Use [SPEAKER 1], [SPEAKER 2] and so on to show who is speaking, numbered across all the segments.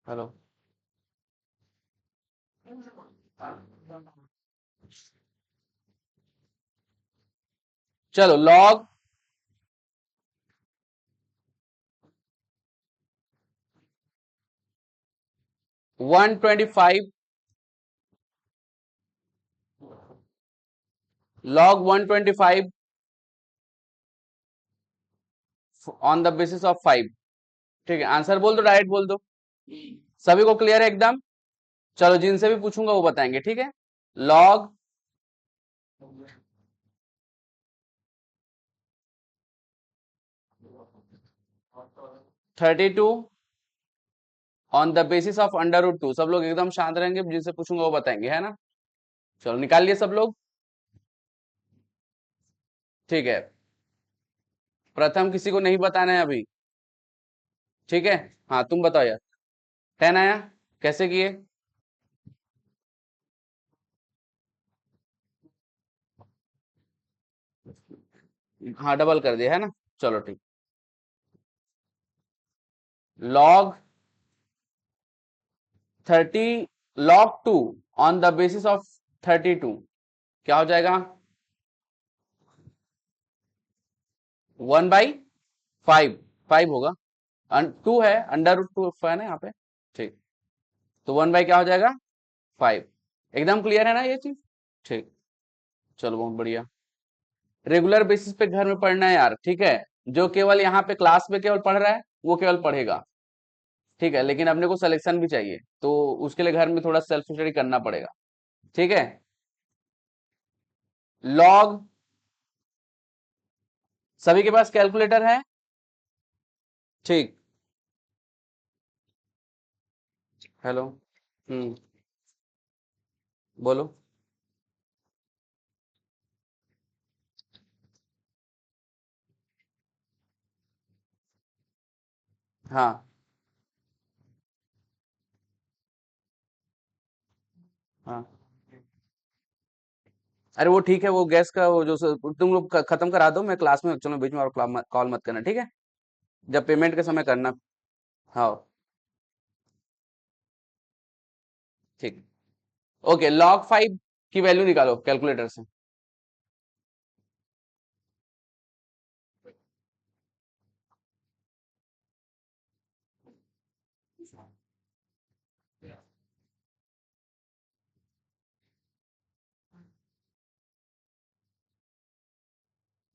[SPEAKER 1] Hello. चलो log 125 log 125 on the basis of 5। ठीक है, आंसर बोल दो, डायरेक्ट बोल दो। सभी को क्लियर है एकदम? चलो जिनसे भी पूछूंगा वो बताएंगे, ठीक है। Log 32 on the basis of under root 2। सब लोग एकदम शांत रहेंगे, जिनसे पूछूंगा वो बताएंगे, है ना। चलो निकाल लिए सब लोग। ठीक है, प्रथम किसी को नहीं बताना है अभी। ठीक है, हाँ तुम बताओ यार। 10 आया, कैसे किए? हाँ डबल कर दिया है ना। चलो ठीक। Log 30 log 2 on the basis of 32 क्या हो जाएगा? 1/5। 5 होगा, 2 है, अंडर रूट 2 है ना यहाँ पे। ठीक, तो 1 बाई क्या हो जाएगा? 5। एकदम क्लियर है ना ये चीज? ठीक, चलो बहुत बढ़िया। रेगुलर बेसिस पे घर में पढ़ना है यार, ठीक है। जो केवल यहाँ पे क्लास में केवल पढ़ रहा है वो केवल पढ़ेगा, ठीक है। लेकिन अपने को सिलेक्शन भी चाहिए, तो उसके लिए घर में थोड़ा सेल्फ स्टडी करना पड़ेगा, ठीक है। लॉग, सभी के पास कैलकुलेटर है? ठीक। हेलो। हम्म, बोलो। हाँ हाँ, अरे वो ठीक है, वो गैस का वो जो तुम लोग खत्म करा दो, मैं क्लास में, चलो बीच में और कॉल मत करना, ठीक है। जब पेमेंट के समय करना। हाँ ठीक। ओके, log 5 की वैल्यू निकालो कैलकुलेटर से।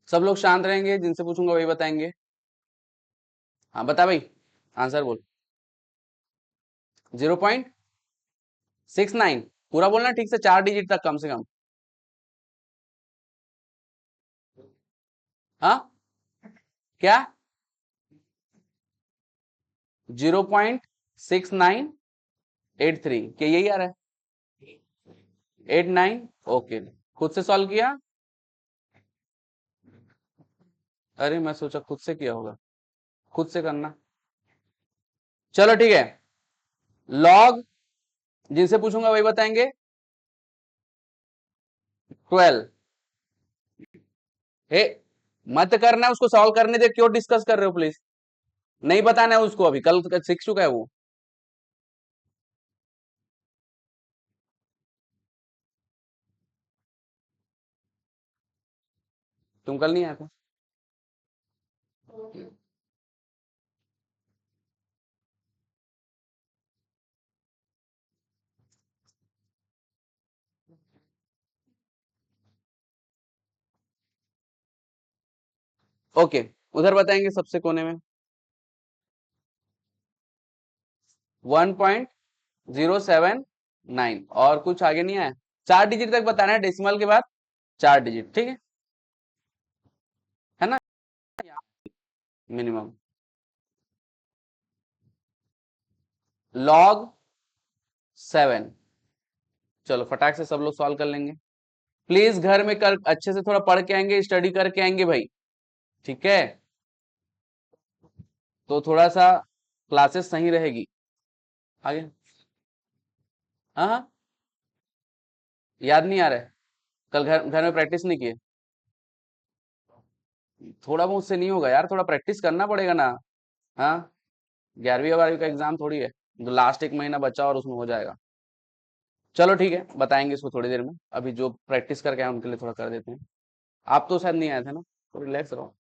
[SPEAKER 1] सब लोग शांत रहेंगे, जिनसे पूछूंगा वही बताएंगे। हाँ बता भाई, आंसर बोल। 0.69। पूरा बोलना ठीक से, 4 डिजिट तक कम से कम। हाँ क्या? 0.6983, क्या यही आ रहा है? 89। ओके, खुद से सॉल्व किया? अरे मैं सोचा खुद से किया होगा, खुद से करना। चलो ठीक है, लॉग, जिनसे पूछूंगा वही बताएंगे। 12। हे, मत करना, उसको सॉल्व करने दे, क्यों डिस्कस कर रहे हो प्लीज। नहीं बताना है उसको, अभी कल सीख चुका है वो। तुम कल नहीं आए थे? ओके, उधर बताएंगे सबसे कोने में। 1.079, और कुछ आगे नहीं आया। 4 डिजिट तक बताना है, डेसिमल के बाद 4 डिजिट, ठीक है ना, मिनिमम। log 7। चलो फटाक से सब लोग सॉल्व कर लेंगे। प्लीज घर में कर अच्छे से थोड़ा पढ़ के आएंगे, स्टडी करके आएंगे भाई, ठीक है। तो थोड़ा सा क्लासेस सही रहेगी आगे। हाँ हाँ, याद नहीं आ रहा है? कल घर घर में प्रैक्टिस नहीं किए? थोड़ा बहुत से नहीं होगा यार, थोड़ा प्रैक्टिस करना पड़ेगा ना। हाँ, 11वीं और 12वीं का एग्जाम थोड़ी है, तो लास्ट एक महीना बचा और उसमें हो जाएगा। चलो ठीक है, बताएंगे इसको थोड़ी देर में। अभी जो प्रैक्टिस करके आए उनके लिए थोड़ा कर देते हैं। आप तो शायद नहीं आए थे ना, तो रिलैक्स रहो।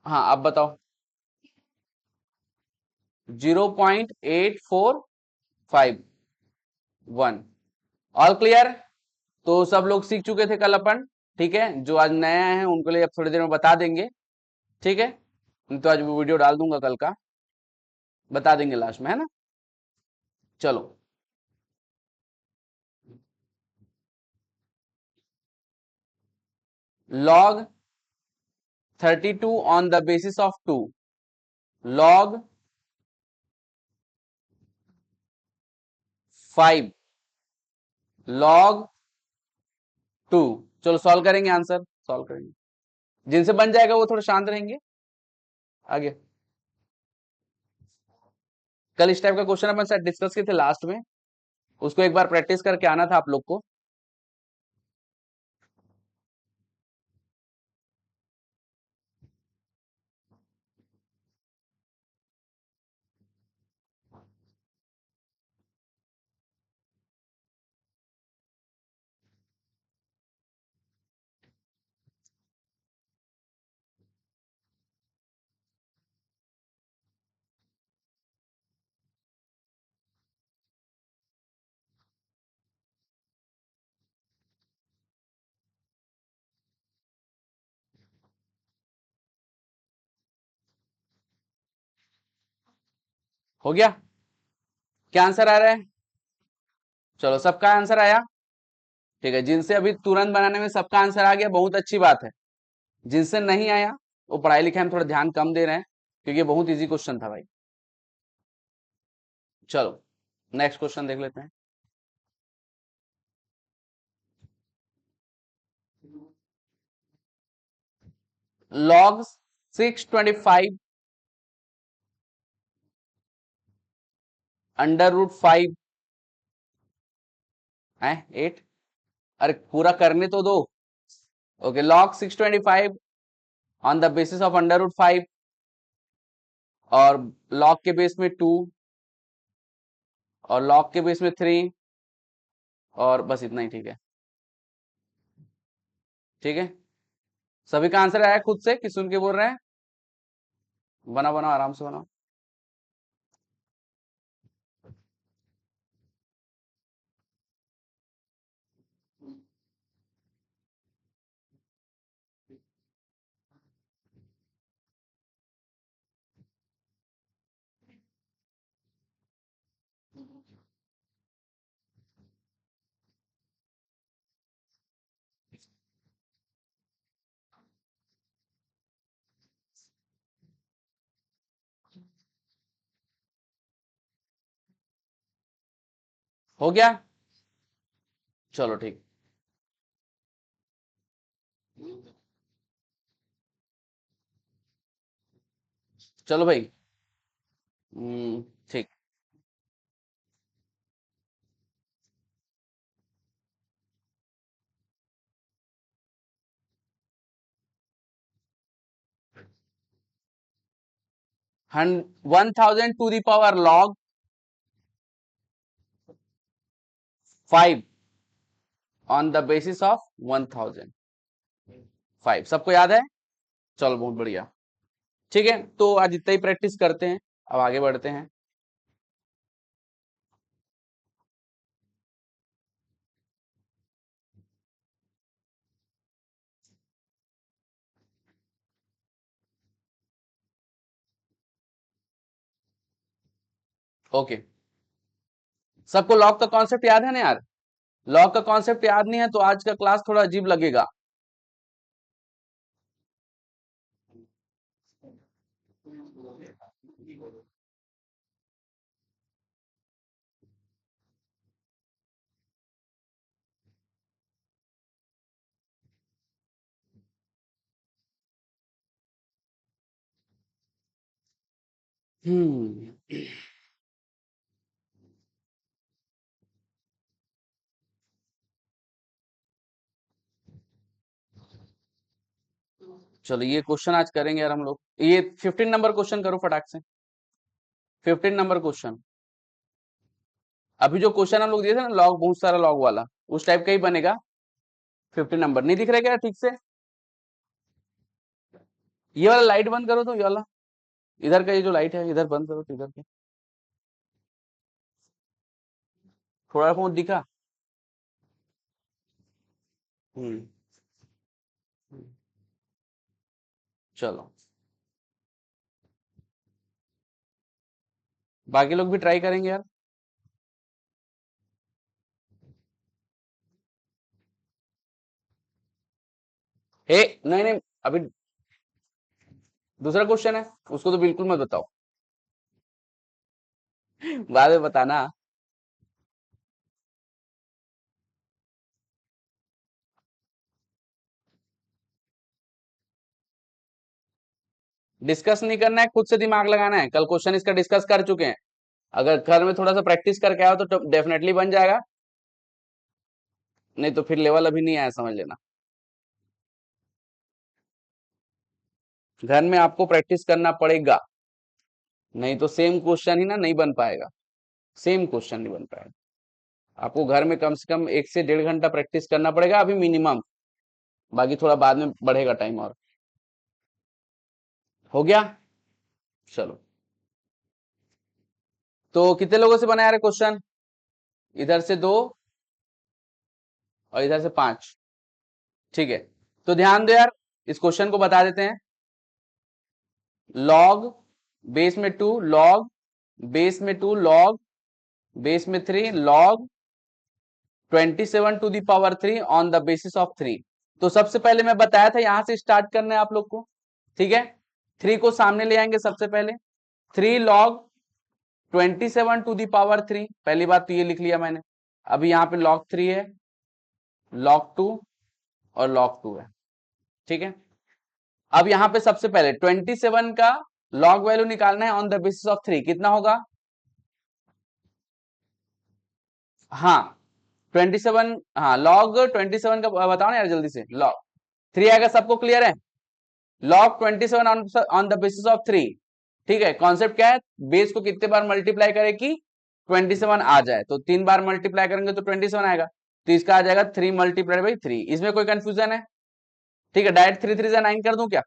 [SPEAKER 1] हाँ, आप बताओ। 0.845 ऑल क्लियर। तो सब लोग सीख चुके थे कल अपन, ठीक है। जो आज नया है उनके लिए अब थोड़ी देर में बता देंगे, ठीक है। तो आज वीडियो डाल दूंगा कल का, बता देंगे लास्ट में, है ना। चलो, log 32 on the basis of 2, log 5, log 2। चलो सॉल्व करेंगे, आंसर सॉल्व करेंगे। जिनसे बन जाएगा वो थोड़ा शांत रहेंगे। आगे कल इस टाइप का क्वेश्चन अपन शायद डिस्कस किए थे लास्ट में, उसको एक बार प्रैक्टिस करके आना था आप लोग को। हो गया, क्या आंसर आ रहा है? चलो सबका आंसर आया, ठीक है। जिनसे अभी तुरंत बनाने में सबका आंसर आ गया, बहुत अच्छी बात है। जिनसे नहीं आया वो पढ़ाई लिखाई में थोड़ा ध्यान कम दे रहे हैं, क्योंकि ये बहुत इजी क्वेश्चन था भाई। चलो नेक्स्ट क्वेश्चन देख लेते हैं। log 625 √5 है 8। अरे पूरा करने तो दो। Okay, log 625 on the basis of √5 और log के बेस में 2 और log के बेस में 3 और बस इतना ही, ठीक है। ठीक है, सभी का आंसर आया खुद से कि सुन के बोल रहे हैं? बनाओ बनाओ, आराम से बनाओ। हो गया, चलो ठीक। चलो भाई, ठीक। 1000 to the power log 5 on the basis of 1005, सबको याद है? चलो बहुत बढ़िया, ठीक है। तो आज इतना ही प्रैक्टिस करते हैं, अब आगे बढ़ते हैं। ओके, सबको लॉग का कॉन्सेप्ट याद है ना यार? लॉग का कॉन्सेप्ट याद नहीं है तो आज का क्लास थोड़ा अजीब लगेगा। हम्म, चलो ये क्वेश्चन आज करेंगे यार हम लोग। ये 15 नंबर क्वेश्चन करो फटाक से। 15 नंबर क्वेश्चन। अभी जो क्वेश्चन हम लोग दिए थे ना, लॉग, बहुत सारा लॉग वाला, उस टाइप का ही बनेगा। 15 नंबर नहीं दिख रहा क्या ठीक से? ये वाला लाइट बंद करो तो, ये वाला इधर का, ये जो लाइट है इधर बंद करो तो, इधर का थोड़ा बहुत दिखा। हम्म। चलो बाकी लोग भी ट्राई करेंगे यार। हे, नहीं नहीं, अभी दूसरा क्वेश्चन है, उसको तो बिल्कुल मत बताओ। बाद में बताना। डिस्कस नहीं करना है, खुद से दिमाग लगाना है। कल क्वेश्चन इसका डिस्कस कर चुके हैं। अगर घर में थोड़ा सा प्रैक्टिस करके आओ तो डेफिनेटली बन जाएगा, नहीं तो फिर लेवल अभी नहीं आया, समझ लेना। घर में आपको प्रैक्टिस करना पड़ेगा, नहीं तो सेम क्वेश्चन ही ना नहीं बन पाएगा। सेम क्वेश्चन नहीं बन पाएगा। आपको घर में कम से कम 1 से 1.5 घंटा प्रैक्टिस करना पड़ेगा अभी मिनिमम। बाकी थोड़ा बाद में बढ़ेगा टाइम और। हो गया। चलो, तो कितने लोगों से बनाया रहे क्वेश्चन? इधर से 2 और इधर से 5। ठीक है, तो ध्यान दो यार, इस क्वेश्चन को बता देते हैं। लॉग बेस में 2, लॉग बेस में 2, लॉग बेस में 3, log 27 to the power 3 on the basis of 3। तो सबसे पहले मैं बताया था यहां से स्टार्ट करना है आप लोग को। ठीक है, 3 को सामने ले आएंगे सबसे पहले। 3 लॉग 27 टू दी पावर 3, पहली बात तो ये लिख लिया मैंने। अभी यहाँ पे लॉग 3 है, लॉग 2 और लॉग 2 है। ठीक है, अब यहाँ पे सबसे पहले 27 का लॉग वैल्यू निकालना है ऑन द बेसिस ऑफ 3। कितना होगा? हाँ 27, हाँ लॉग 27 का बताओ ना यार जल्दी से। लॉग 3 आएगा, सबको क्लियर है? Log 27 on the basis of 3। ठीक है, कॉन्सेप्ट क्या है? बेस को कितने बार मल्टीप्लाई करे कि 27 आ जाए, तो 3 बार मल्टीप्लाई करेंगे तो 27 आएगा। तो इसका आ जाएगा 3 मल्टीप्लाइड बाई 3। इसमें कोई कंफ्यूजन है? ठीक है, डायरेक्ट 3 3 9 कर दूं क्या?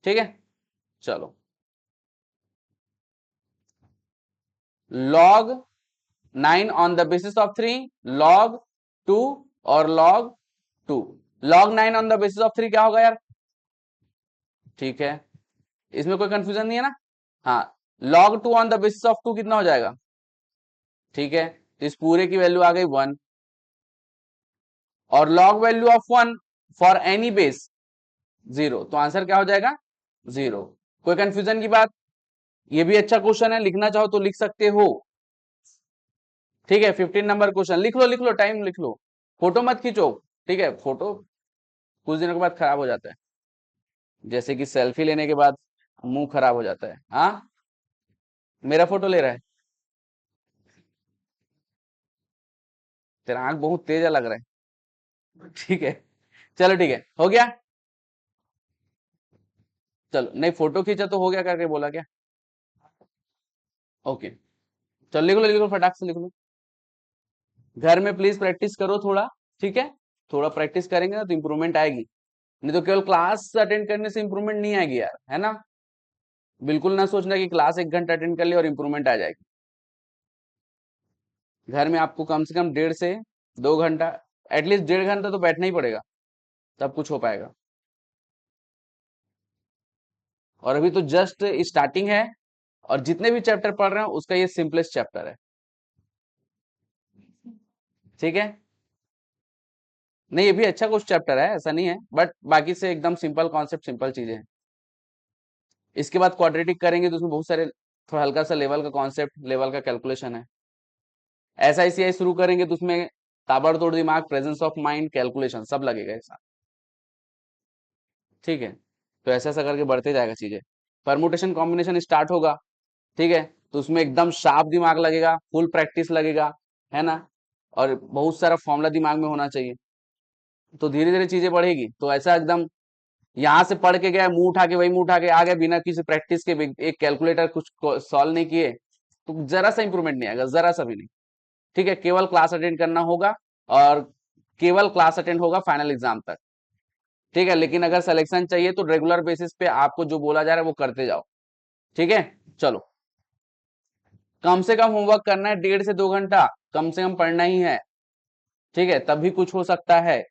[SPEAKER 1] ठीक है, चलो। Log 9 on the basis of 3, log 2 और log 2। Log 9 on the basis of 3 क्या होगा यार? ठीक है, इसमें कोई कंफ्यूजन नहीं है ना? हाँ, log 2 on the basis of 2 कितना हो जाएगा? ठीक है, तो इस पूरे की वैल्यू आ गई 1। और log value of 1 for any base 0, तो आंसर क्या हो जाएगा? 0। कोई कंफ्यूजन की बात? ये भी अच्छा क्वेश्चन है, लिखना चाहो तो लिख सकते हो। ठीक है, 15 नंबर क्वेश्चन लिख लो, लिख लो, टाइम लिख लो, फोटो मत खींचो। ठीक है, फोटो कुछ दिनों के बाद खराब हो जाता है, जैसे कि सेल्फी लेने के बाद मुंह खराब हो जाता है। हाँ, मेरा फोटो ले रहा है? तेरा आंख बहुत तेज लग रहा है। ठीक है, चलो ठीक है, हो गया। चलो, नहीं फोटो खींचा तो हो गया करके बोला क्या? ओके, चलो लिख लो, लिख लो, फटाक से लिख लो। घर में प्लीज प्रैक्टिस करो थोड़ा। ठीक है, थोड़ा प्रैक्टिस करेंगे ना तो इंप्रूवमेंट आएगी, नहीं तो केवल क्लास अटेंड करने से इंप्रूवमेंट नहीं आएगी यार, है ना? बिल्कुल ना सोचना कि क्लास 1 घंटा अटेंड कर लिया और इंप्रूवमेंट आ जाएगी। घर में आपको कम से कम 1.5 से 2 घंटा, एटलीस्ट 1.5 घंटा तो बैठना ही पड़ेगा, तब कुछ हो पाएगा। और अभी तो जस्ट स्टार्टिंग है, और जितने भी चैप्टर पढ़ रहे हैं उसका ये सिंपलेस्ट चैप्टर है। ठीक है, नहीं ये भी अच्छा कुछ चैप्टर है, ऐसा नहीं है, बट बाकी से एकदम सिंपल कॉन्सेप्ट, सिंपल चीजें हैं। इसके बाद क्वाड्रेटिक करेंगे तो उसमें बहुत सारे थोड़ा हल्का सा लेवल का कॉन्सेप्ट, लेवल का कैलकुलेशन है। SICI शुरू करेंगे तो उसमें ताबड़तोड़ दिमाग, प्रेजेंस ऑफ माइंड, कैलकुलेशन सब लगेगा एक साथ। ठीक है, तो ऐसा ऐसा करके बढ़ते जाएगा चीजें। परमुटेशन कॉम्बिनेशन स्टार्ट होगा, ठीक है, तो उसमें एकदम शार्प दिमाग लगेगा, फुल प्रैक्टिस लगेगा, है ना? और बहुत सारा फॉर्मूला दिमाग में होना चाहिए, तो धीरे धीरे चीजें बढ़ेगी, तो ऐसा एकदम यहां से पढ़ के गया, मुंह उठा के वही मुंह उठा के आ गया बिना किसी प्रैक्टिस के, एक कैलकुलेटर कुछ सॉल्व नहीं किए, तो जरा सा इंप्रूवमेंट नहीं आएगा, जरा सा भी नहीं। ठीक है, केवल क्लास अटेंड करना होगा और केवल क्लास अटेंड होगा फाइनल एग्जाम तक। ठीक है, लेकिन अगर सिलेक्शन चाहिए तो रेगुलर बेसिस पे आपको जो बोला जा रहा है वो करते जाओ। ठीक है, चलो। कम से कम होमवर्क करना है 1.5 से 2 घंटा, कम से कम पढ़ना ही है। ठीक है, तभी कुछ हो सकता है।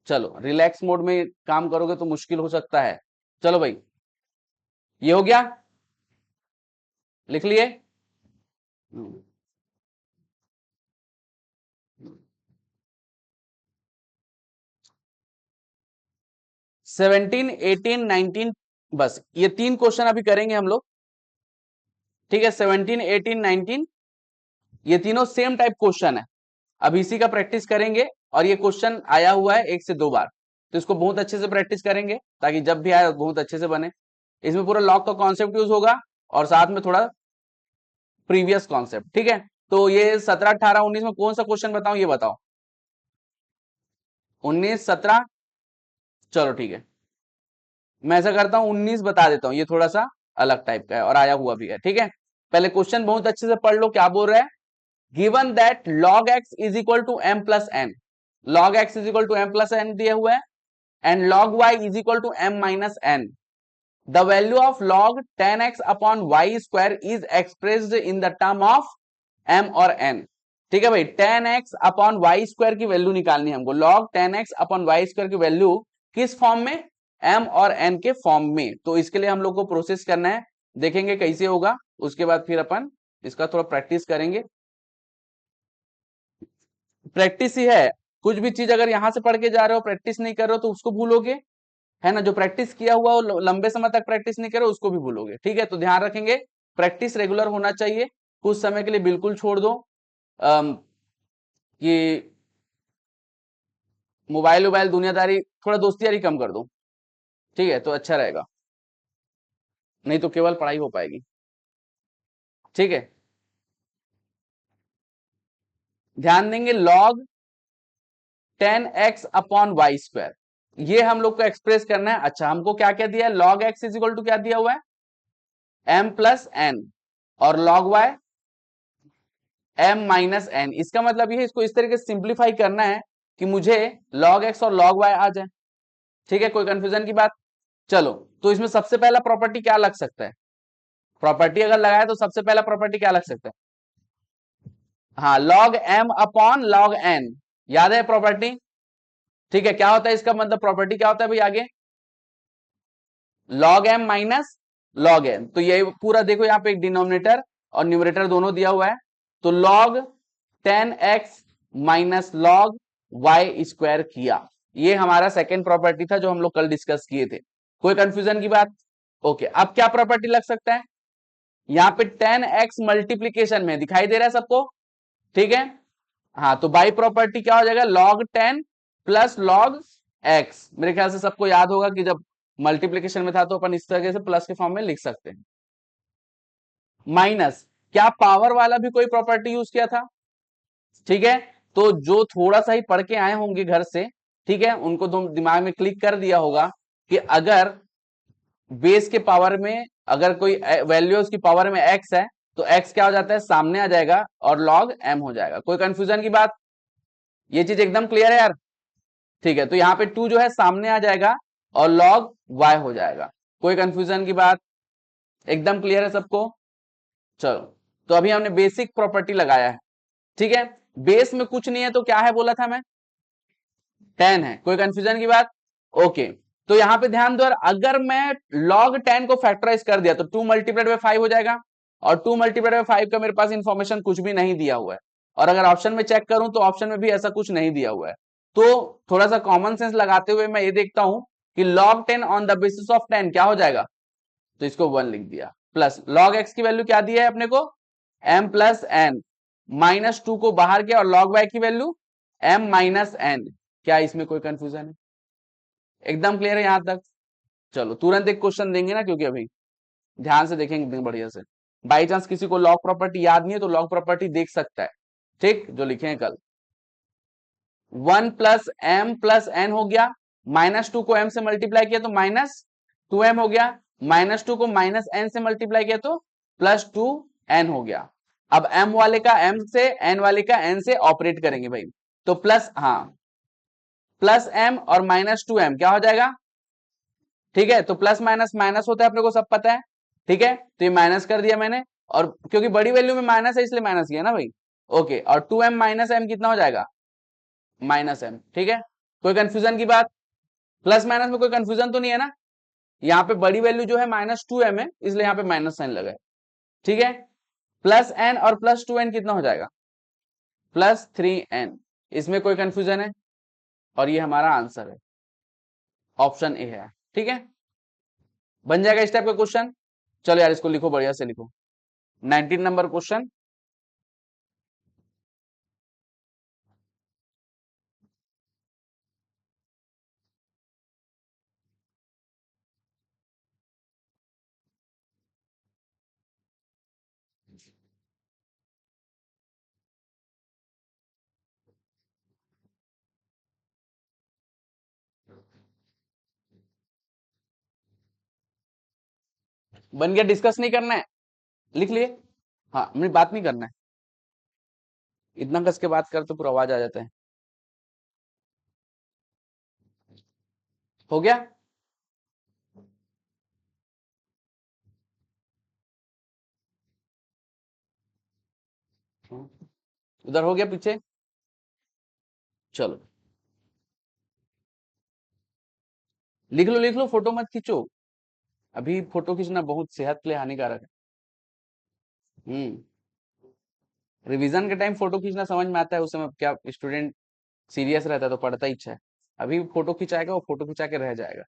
[SPEAKER 1] चलो, रिलैक्स मोड में काम करोगे तो मुश्किल हो सकता है। चलो भाई, ये हो गया, लिख लिए। 17, 18, 19, बस ये 3 क्वेश्चन अभी करेंगे हम लोग। ठीक है, 17, 18, 19 ये तीनों सेम टाइप क्वेश्चन है। अब इसी का प्रैक्टिस करेंगे, और ये क्वेश्चन आया हुआ है 1 से 2 बार, तो इसको बहुत अच्छे से प्रैक्टिस करेंगे ताकि जब भी आए बहुत अच्छे से बने। इसमें पूरा लॉग का कॉन्सेप्ट यूज होगा और साथ में थोड़ा प्रीवियस कॉन्सेप्ट। ठीक है, तो ये 17, 18, 19 में कौन सा क्वेश्चन बताऊं, ये बताओ। 19, 17, चलो ठीक है, मैं ऐसा करता हूं 19 बता देता हूं, ये थोड़ा सा अलग टाइप का है और आया हुआ भी है। ठीक है, पहले क्वेश्चन बहुत अच्छे से पढ़ लो, क्या बोल रहा है। Given that log x is equal to m plus n, log x is equal to m plus n दिया हुआ है, and log y is equal to m minus n, the value of log 10x upon y square is expressed in the term of m और n। ठीक है भाई, 10x upon Y square की value निकालनी है हमको, log 10x upon Y square की value किस फॉर्म में, m और n के फॉर्म में। तो इसके लिए हम लोग को प्रोसेस करना है, देखेंगे कैसे होगा, उसके बाद फिर अपन इसका थोड़ा प्रैक्टिस करेंगे। प्रैक्टिस ही है, कुछ भी चीज अगर यहां से पढ़ के जा रहे हो प्रैक्टिस नहीं कर रहे हो तो उसको भूलोगे, है ना। जो प्रैक्टिस किया हुआ वो लंबे समय तक प्रैक्टिस नहीं करे उसको भी भूलोगे। ठीक है, तो ध्यान रखेंगे, प्रैक्टिस रेगुलर होना चाहिए। कुछ समय के लिए बिल्कुल छोड़ दो कि मोबाइल वोबाइल दुनियादारी, थोड़ा दोस्ती यारी कम कर दो। ठीक है, तो अच्छा रहेगा, नहीं तो केवल पढ़ाई हो पाएगी। ठीक है, ध्यान देंगे, log 10x upon Y square, ये हम लोग को एक्सप्रेस करना है। अच्छा, हमको क्या क्या दिया है, log x is equal to क्या दिया हुआ है, m प्लस n, और log y m minus n। इसका मतलब ये है, इसको इस तरीके से सिंप्लीफाई करना है कि मुझे log x और log y आ जाए। ठीक है, कोई कंफ्यूजन की बात। चलो, तो इसमें सबसे पहला प्रॉपर्टी क्या लग सकता है, प्रॉपर्टी अगर लगाए तो सबसे पहला प्रॉपर्टी क्या लग सकता है, हाँ, log m upon log n, याद है प्रॉपर्टी। ठीक है, क्या होता है इसका मतलब, प्रॉपर्टी क्या होता है भाई आगे, log m minus log n। तो ये पूरा देखो, यहाँ पे एक डिनोमिनेटर और न्यूमरेटर दोनों दिया हुआ है, तो log 10x minus log y square किया, ये हमारा सेकेंड प्रॉपर्टी था जो हम लोग कल डिस्कस किए थे। कोई कंफ्यूजन की बात। ओके, अब क्या प्रॉपर्टी लग सकता है, यहाँ पे 10x मल्टीप्लीकेशन में दिखाई दे रहा है सबको। ठीक है, हाँ, तो बाई प्रॉपर्टी क्या हो जाएगा, log 10 प्लस log x। मेरे ख्याल से सबको याद होगा कि जब मल्टीप्लीकेशन में था तो अपन इस तरह से प्लस के फॉर्म में लिख सकते हैं। माइनस, क्या पावर वाला भी कोई प्रॉपर्टी यूज किया था। ठीक है, तो जो थोड़ा सा ही पढ़ के आए होंगे घर से, ठीक है, उनको तो दिमाग में क्लिक कर दिया होगा कि अगर बेस के पावर में अगर कोई वैल्यू उसकी पावर में x है तो x क्या हो जाता है, सामने आ जाएगा और log m हो जाएगा। कोई कंफ्यूजन की बात, ये चीज एकदम क्लियर है यार। ठीक है, तो यहाँ पे 2 जो है सामने आ जाएगा और log y हो जाएगा। कोई कंफ्यूजन की बात, एकदम क्लियर है सबको। चलो, तो अभी हमने बेसिक प्रॉपर्टी लगाया है। ठीक है, बेस में कुछ नहीं है तो क्या है बोला था मैं, 10 है। कोई कंफ्यूजन की बात। ओके, तो यहां पे ध्यान दो, अगर मैं log 10 को फैक्टराइज कर दिया तो 2 मल्टीप्लाइड बाय 5 हो जाएगा, और 2 मल्टीप्लाइड बाय 5 का मेरे पास इंफॉर्मेशन कुछ भी नहीं दिया हुआ है, और अगर ऑप्शन में चेक करूं तो ऑप्शन में भी ऐसा कुछ नहीं दिया हुआ है। तो थोड़ा सा कॉमन सेंस लगाते हुए मैं ये देखता हूं कि log 10 on the basis of 10 क्या हो जाएगा, तो इसको 1 लिख दिया, प्लस log x की वैल्यू क्या दी है अपने को, m प्लस n, माइनस 2 को बाहर किया, और log y की वैल्यू m माइनस n। क्या इसमें कोई कंफ्यूजन है, एकदम क्लियर है यहां तक। चलो, तुरंत एक क्वेश्चन देंगे ना, क्योंकि अभी ध्यान से देखेंगे बढ़िया से। बाई चांस किसी को लॉग प्रॉपर्टी याद नहीं है तो लॉग प्रॉपर्टी देख सकता है, ठीक, जो लिखे हैं कल। 1 प्लस m प्लस n हो गया, -2 को m से मल्टीप्लाई किया तो -2m हो गया, -2 को -n से मल्टीप्लाई किया तो +2n हो गया। अब m वाले का m से, n वाले का n से ऑपरेट करेंगे भाई, तो प्लस, हाँ, +m और -2m क्या हो जाएगा, ठीक है। तो प्लस माइनस माइनस होता है, अपने को सब पता है, ठीक है। तो ये माइनस कर दिया मैंने, और क्योंकि बड़ी वैल्यू में माइनस है इसलिए माइनस किया ना भाई, ओके। और 2m माइनस m कितना हो जाएगा, -m, ठीक है। कोई कंफ्यूजन की बात, प्लस माइनस में कोई कंफ्यूजन तो नहीं है ना। यहाँ पे बड़ी वैल्यू जो है -2m है, इसलिए यहाँ पे माइनस साइन लगा है, ठीक है। +n और +2n कितना हो जाएगा, +3n। इसमें कोई कंफ्यूजन है, और ये हमारा आंसर है, ऑप्शन ए है, ठीक है। बन जाएगा इस टाइप का क्वेश्चन। चलो यार इसको लिखो, बढ़िया से लिखो, 19 नंबर क्वेश्चन। बन गया, डिस्कस नहीं करना है, लिख लिए, हाँ, मेरी बात नहीं करना है, इतना कस के बात कर तो पूरा आवाज आ जाता है। हो गया, उधर हो गया पीछे, चलो लिख लो, फोटो मत खींचो, अभी फोटो खींचना बहुत सेहत के लिए हानिकारक है। रिवीजन के टाइम फोटो खींचना समझ में आता है, उस समय क्या स्टूडेंट सीरियस रहता है तो पढ़ता ही अच्छा है। अभी फोटो खिंचाएगा, वो फोटो खिंचा के रह जाएगा।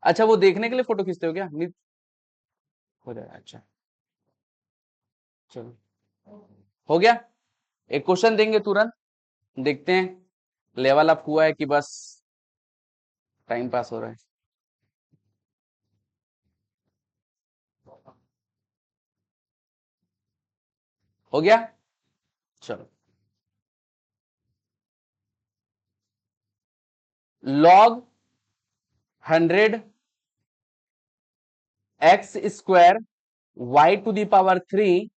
[SPEAKER 1] अच्छा, वो देखने के लिए फोटो खींचते हो क्या, नहीं हो जाएगा, अच्छा चलो, हो गया। एक क्वेश्चन देंगे तुरंत, देखते हैं लेवल अप हुआ है कि बस टाइम पास हो रहा है। हो गया, चलो। log 100 x square y to the power 3,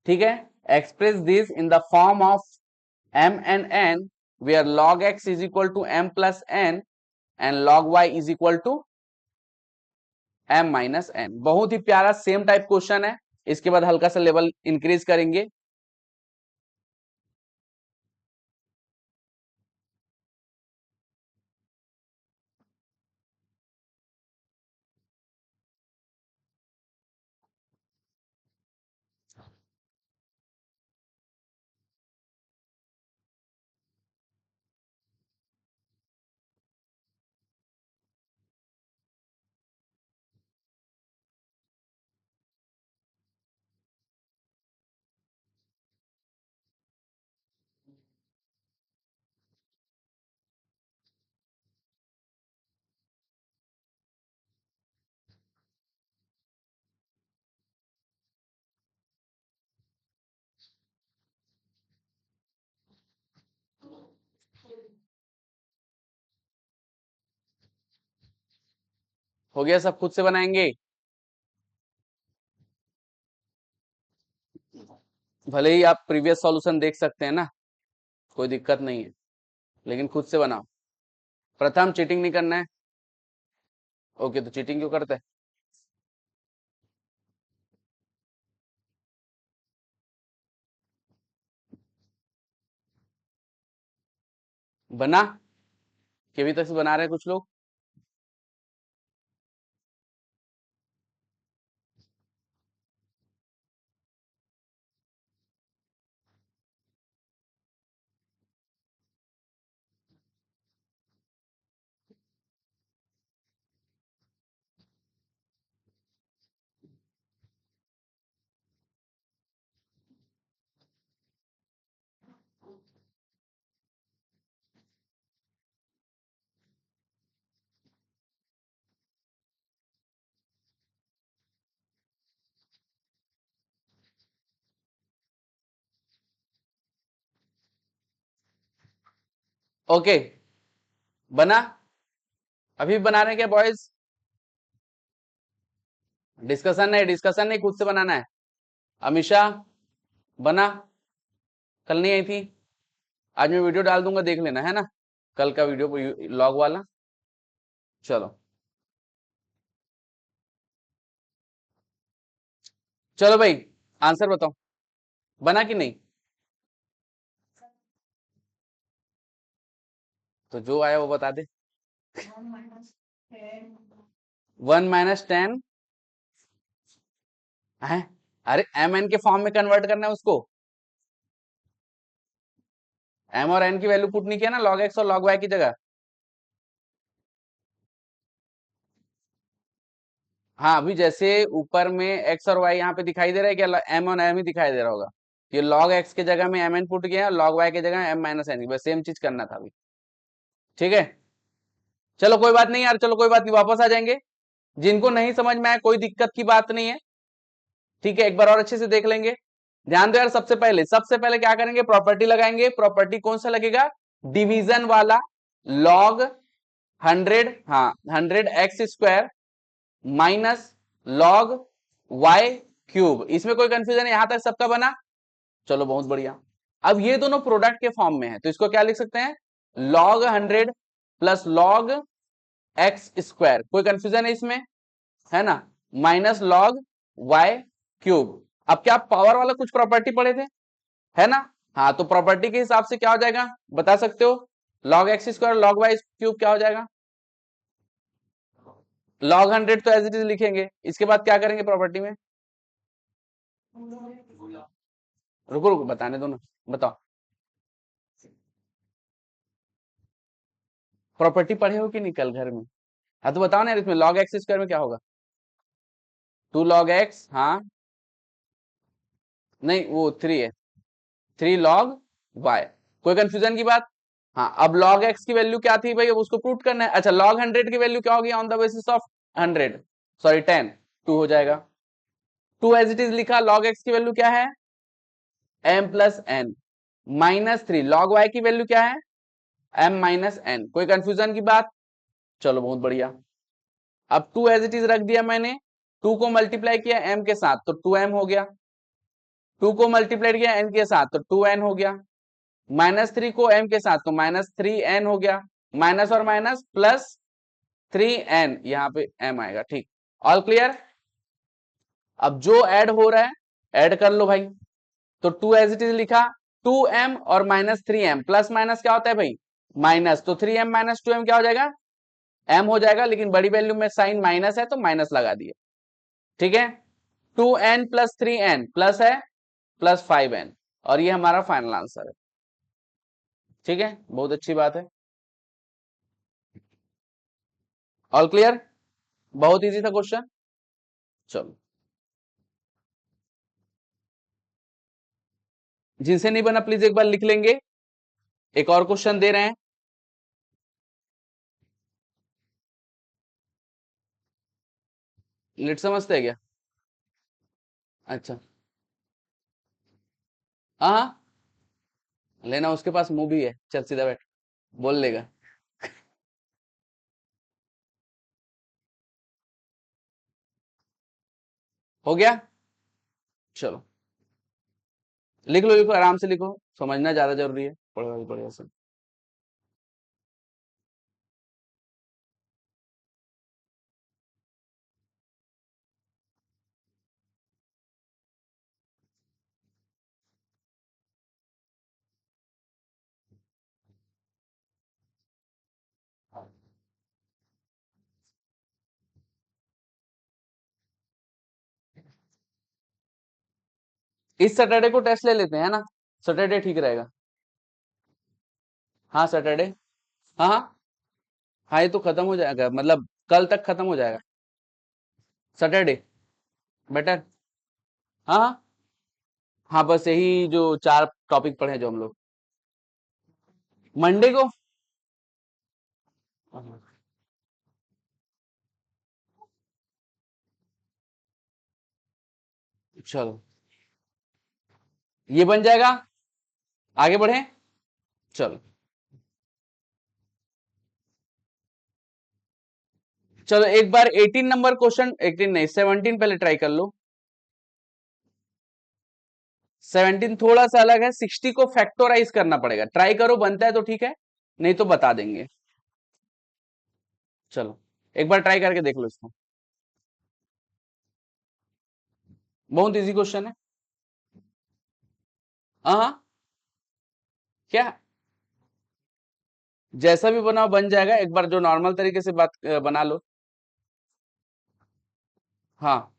[SPEAKER 1] ठीक है, express this in the form of m and n, where log x is equal to m plus n and log y is equal to m minus n। बहुत ही प्यारा same type question है। इसके बाद हल्का सा level increase करेंगे। हो गया, सब खुद से बनाएंगे, भले ही आप प्रीवियस सॉल्यूशन देख सकते हैं ना, कोई दिक्कत नहीं है, लेकिन खुद से बनाओ। प्रथम, चीटिंग नहीं करना है, ओके। तो चीटिंग क्यों करते हैं, बना के भी तक से बना रहे हैं कुछ लोग। ओके, बना, अभी बना रहे हैं क्या बॉयज? डिस्कशन नहीं, खुद से बनाना है। अमीषा बना, कल नहीं आई थी, आज मैं वीडियो डाल दूंगा, देख लेना है ना, कल का वीडियो लॉग वाला। चलो चलो भाई, आंसर बताओ, बना कि नहीं? तो जो आया वो बता दे। 1 - 10 है? अरे एम एन के फॉर्म में कन्वर्ट करना है उसको। एम और एन की वैल्यू पुट नहीं किया ना, लॉग एक्स और लॉग वाई की जगह। हाँ, अभी जैसे ऊपर में एक्स और वाई यहाँ पे दिखाई दे रहा है क्या, एम और एम ही दिखाई दे रहा होगा। ये लॉग एक्स की जगह में एम एन पुट किया, लॉग वाई की जगह एम माइनस एन, बस सेम चीज करना था अभी। ठीक है, चलो कोई बात नहीं यार, चलो कोई बात नहीं, वापस आ जाएंगे। जिनको नहीं समझ में आया कोई दिक्कत की बात नहीं है, ठीक है, एक बार और अच्छे से देख लेंगे। ध्यान दो यार, सबसे पहले क्या करेंगे, प्रॉपर्टी लगाएंगे। प्रॉपर्टी कौन सा लगेगा? डिवीजन वाला। लॉग 100, हाँ 100 x² minus log Y cube. इसमें कोई कंफ्यूजन है? यहां तक सबका बना? चलो बहुत बढ़िया। अब ये दोनों प्रोडक्ट के फॉर्म में है, तो इसको क्या लिख सकते हैं, लॉग 100 प्लस लॉग x²। कोई कंफ्यूजन है इसमें? है ना, माइनस लॉग वाई क्यूब। अब क्या पावर वाला कुछ प्रॉपर्टी पढ़े थे, है ना? हाँ, तो प्रॉपर्टी के हिसाब से क्या हो जाएगा, बता सकते हो? Log x² log Y cube क्या हो जाएगा? लॉग 100 तो एज इट इज लिखेंगे, इसके बाद क्या करेंगे प्रॉपर्टी में? रुको रुको, बताने दो ना, बताओ। प्रॉपर्टी पढ़े हो कि नहीं कल घर में? हाँ तो बताओ ना यार, इसमें लॉग x² में क्या होगा? 2 log x, हाँ, नहीं वो 3 है, 3 log y। कोई कंफ्यूजन की बात? हाँ, अब log x की वैल्यू क्या थी भाई, अब उसको प्रूव करना है। अच्छा, log 100 की वैल्यू क्या होगी on the basis of 100, sorry 10, 2 हो जाएगा। 2 एज इट इज लिखा। log x की वैल्यू क्या है, m plus N minus 3। log y की वैल्यू क्या है, m माइनस एन। कोई कंफ्यूजन की बात? चलो बहुत बढ़िया। अब 2 एज इट इज रख दिया मैंने, 2 को मल्टीप्लाई किया m के साथ तो 2m हो गया, 2 को मल्टीप्लाई किया n के साथ तो 2n हो गया, -3 को m के साथ तो -3n हो गया, माइनस और माइनस प्लस 3n, यहाँ पे m आएगा। ठीक, ऑल क्लियर? अब जो ऐड हो रहा है ऐड कर लो भाई। तो 2 एज इट इज लिखा, 2m और -3m, प्लस माइनस क्या होता है भाई, माइनस। तो 3m माइनस 2m क्या हो जाएगा, m हो जाएगा, लेकिन बड़ी वैल्यू में साइन माइनस है तो माइनस लगा दिए। ठीक है, 2n प्लस 3n प्लस है, प्लस 5n, और ये हमारा फाइनल आंसर है। ठीक है, बहुत अच्छी बात है। All clear? बहुत इजी था क्वेश्चन। चलो, जिनसे नहीं बना प्लीज एक बार लिख लेंगे। एक और क्वेश्चन दे रहे हैं, लिट समझते हैं क्या? अच्छा, हाँ हाँ, लेना, उसके पास मूवी है, चल सीधा बैठ, बोल लेगा। हो गया? चलो लिख लो, लिखो आराम से लिखो, समझना ज्यादा जरूरी है, पढ़ो बढ़िया से। इस सैटरडे को टेस्ट ले लेते हैं ना, सैटरडे ठीक रहेगा। हाँ सैटरडे, हाँ हाँ, हाँ ये तो खत्म हो जाएगा, मतलब कल तक खत्म हो जाएगा। Saturday better. हाँ हाँ हाँ, बस यही जो 4 टॉपिक पढ़े जो हम लोग, मंडे को। चलो ये बन जाएगा, आगे बढ़े। चलो। चलो एक बार 18 नंबर क्वेश्चन, 18 नहीं 17 पहले ट्राई कर लो। 17 थोड़ा सा अलग है, 60 को फैक्टोराइज करना पड़ेगा, ट्राई करो, बनता है तो ठीक है, नहीं तो बता देंगे। चलो एक बार ट्राई करके देख लो इसको, बहुत इजी क्वेश्चन है। हाँ, क्या जैसा भी बनाओ बन जाएगा, एक बार जो नॉर्मल तरीके से बात बना लो। हाँ,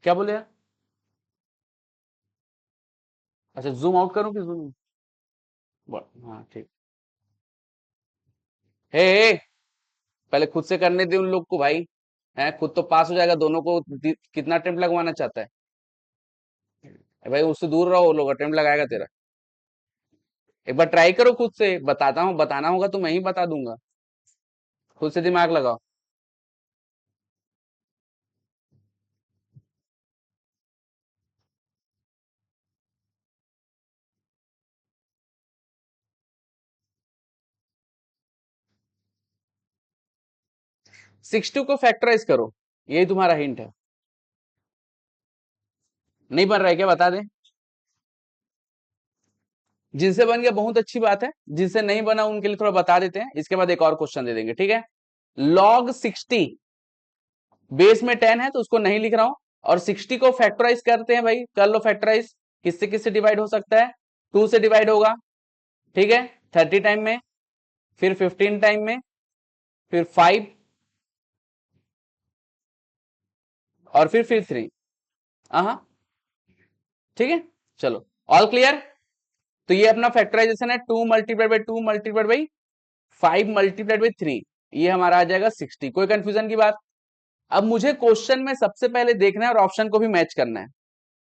[SPEAKER 1] क्या बोले यार? अच्छा जूम आउट करूं कि जूम? हाँ ठीक। हे, पहले खुद से करने दे उन लोग को भाई, है खुद तो पास हो जाएगा, दोनों को कितना अटेम्प्ट लगवाना चाहता है? भाई उससे दूर रहो, वो लोग अटेम्प्ट लगाएगा तेरा। एक बार ट्राई करो खुद से, बताता हूँ, बताना होगा तो मैं ही बता दूंगा, खुद से दिमाग लगाओ। 60 को फैक्टराइज करो, यही तुम्हारा हिंट है। नहीं बन रहा है क्या, बता दें? जिनसे बन गया बहुत अच्छी बात है, जिनसे नहीं बना उनके लिए थोड़ा बता देते हैं, इसके बाद एक और क्वेश्चन दे देंगे, ठीक है। log 60 बेस में 10 है तो उसको नहीं लिख रहा हूं, और 60 को फैक्टराइज करते हैं भाई, कर लो फैक्टराइज। किससे किससे डिवाइड हो सकता है? 2 से डिवाइड होगा, ठीक है, 30 टाइम में, फिर 15 टाइम में, फिर 5, और फिर 3। हाँ ठीक है, चलो ऑल क्लियर। तो ये अपना फैक्टराइजेशन है, 2 multiplied by 2 multiplied by 5 multiplied by 3, ये हमारा आ जाएगा 60। कोई कंफ्यूजन की बात? अब मुझे क्वेश्चन में सबसे पहले देखना है और ऑप्शन को भी मैच करना है।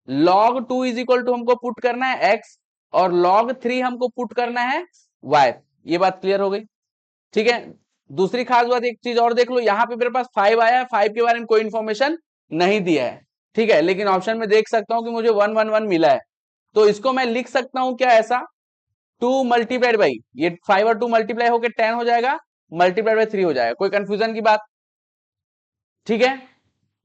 [SPEAKER 1] log 2 इज इक्वल टू हमको पुट करना है x, और log 3 हमको पुट करना है y। ये बात क्लियर हो गई, ठीक है। दूसरी खास बात, एक चीज और देख लो, यहाँ पे मेरे पास 5 आया है, 5 के बारे में कोई इंफॉर्मेशन नहीं दिया है, ठीक है, लेकिन ऑप्शन में देख सकता हूं कि मुझे 111 मिला है, तो इसको मैं लिख सकता हूं क्या ऐसा, 2 मल्टीप्लाइड बाई ये 5 और 2 मल्टीप्लाई होकर 10 हो जाएगा, मल्टीप्लाइड बाई 3 हो जाएगा। कोई कंफ्यूजन की बात? ठीक है,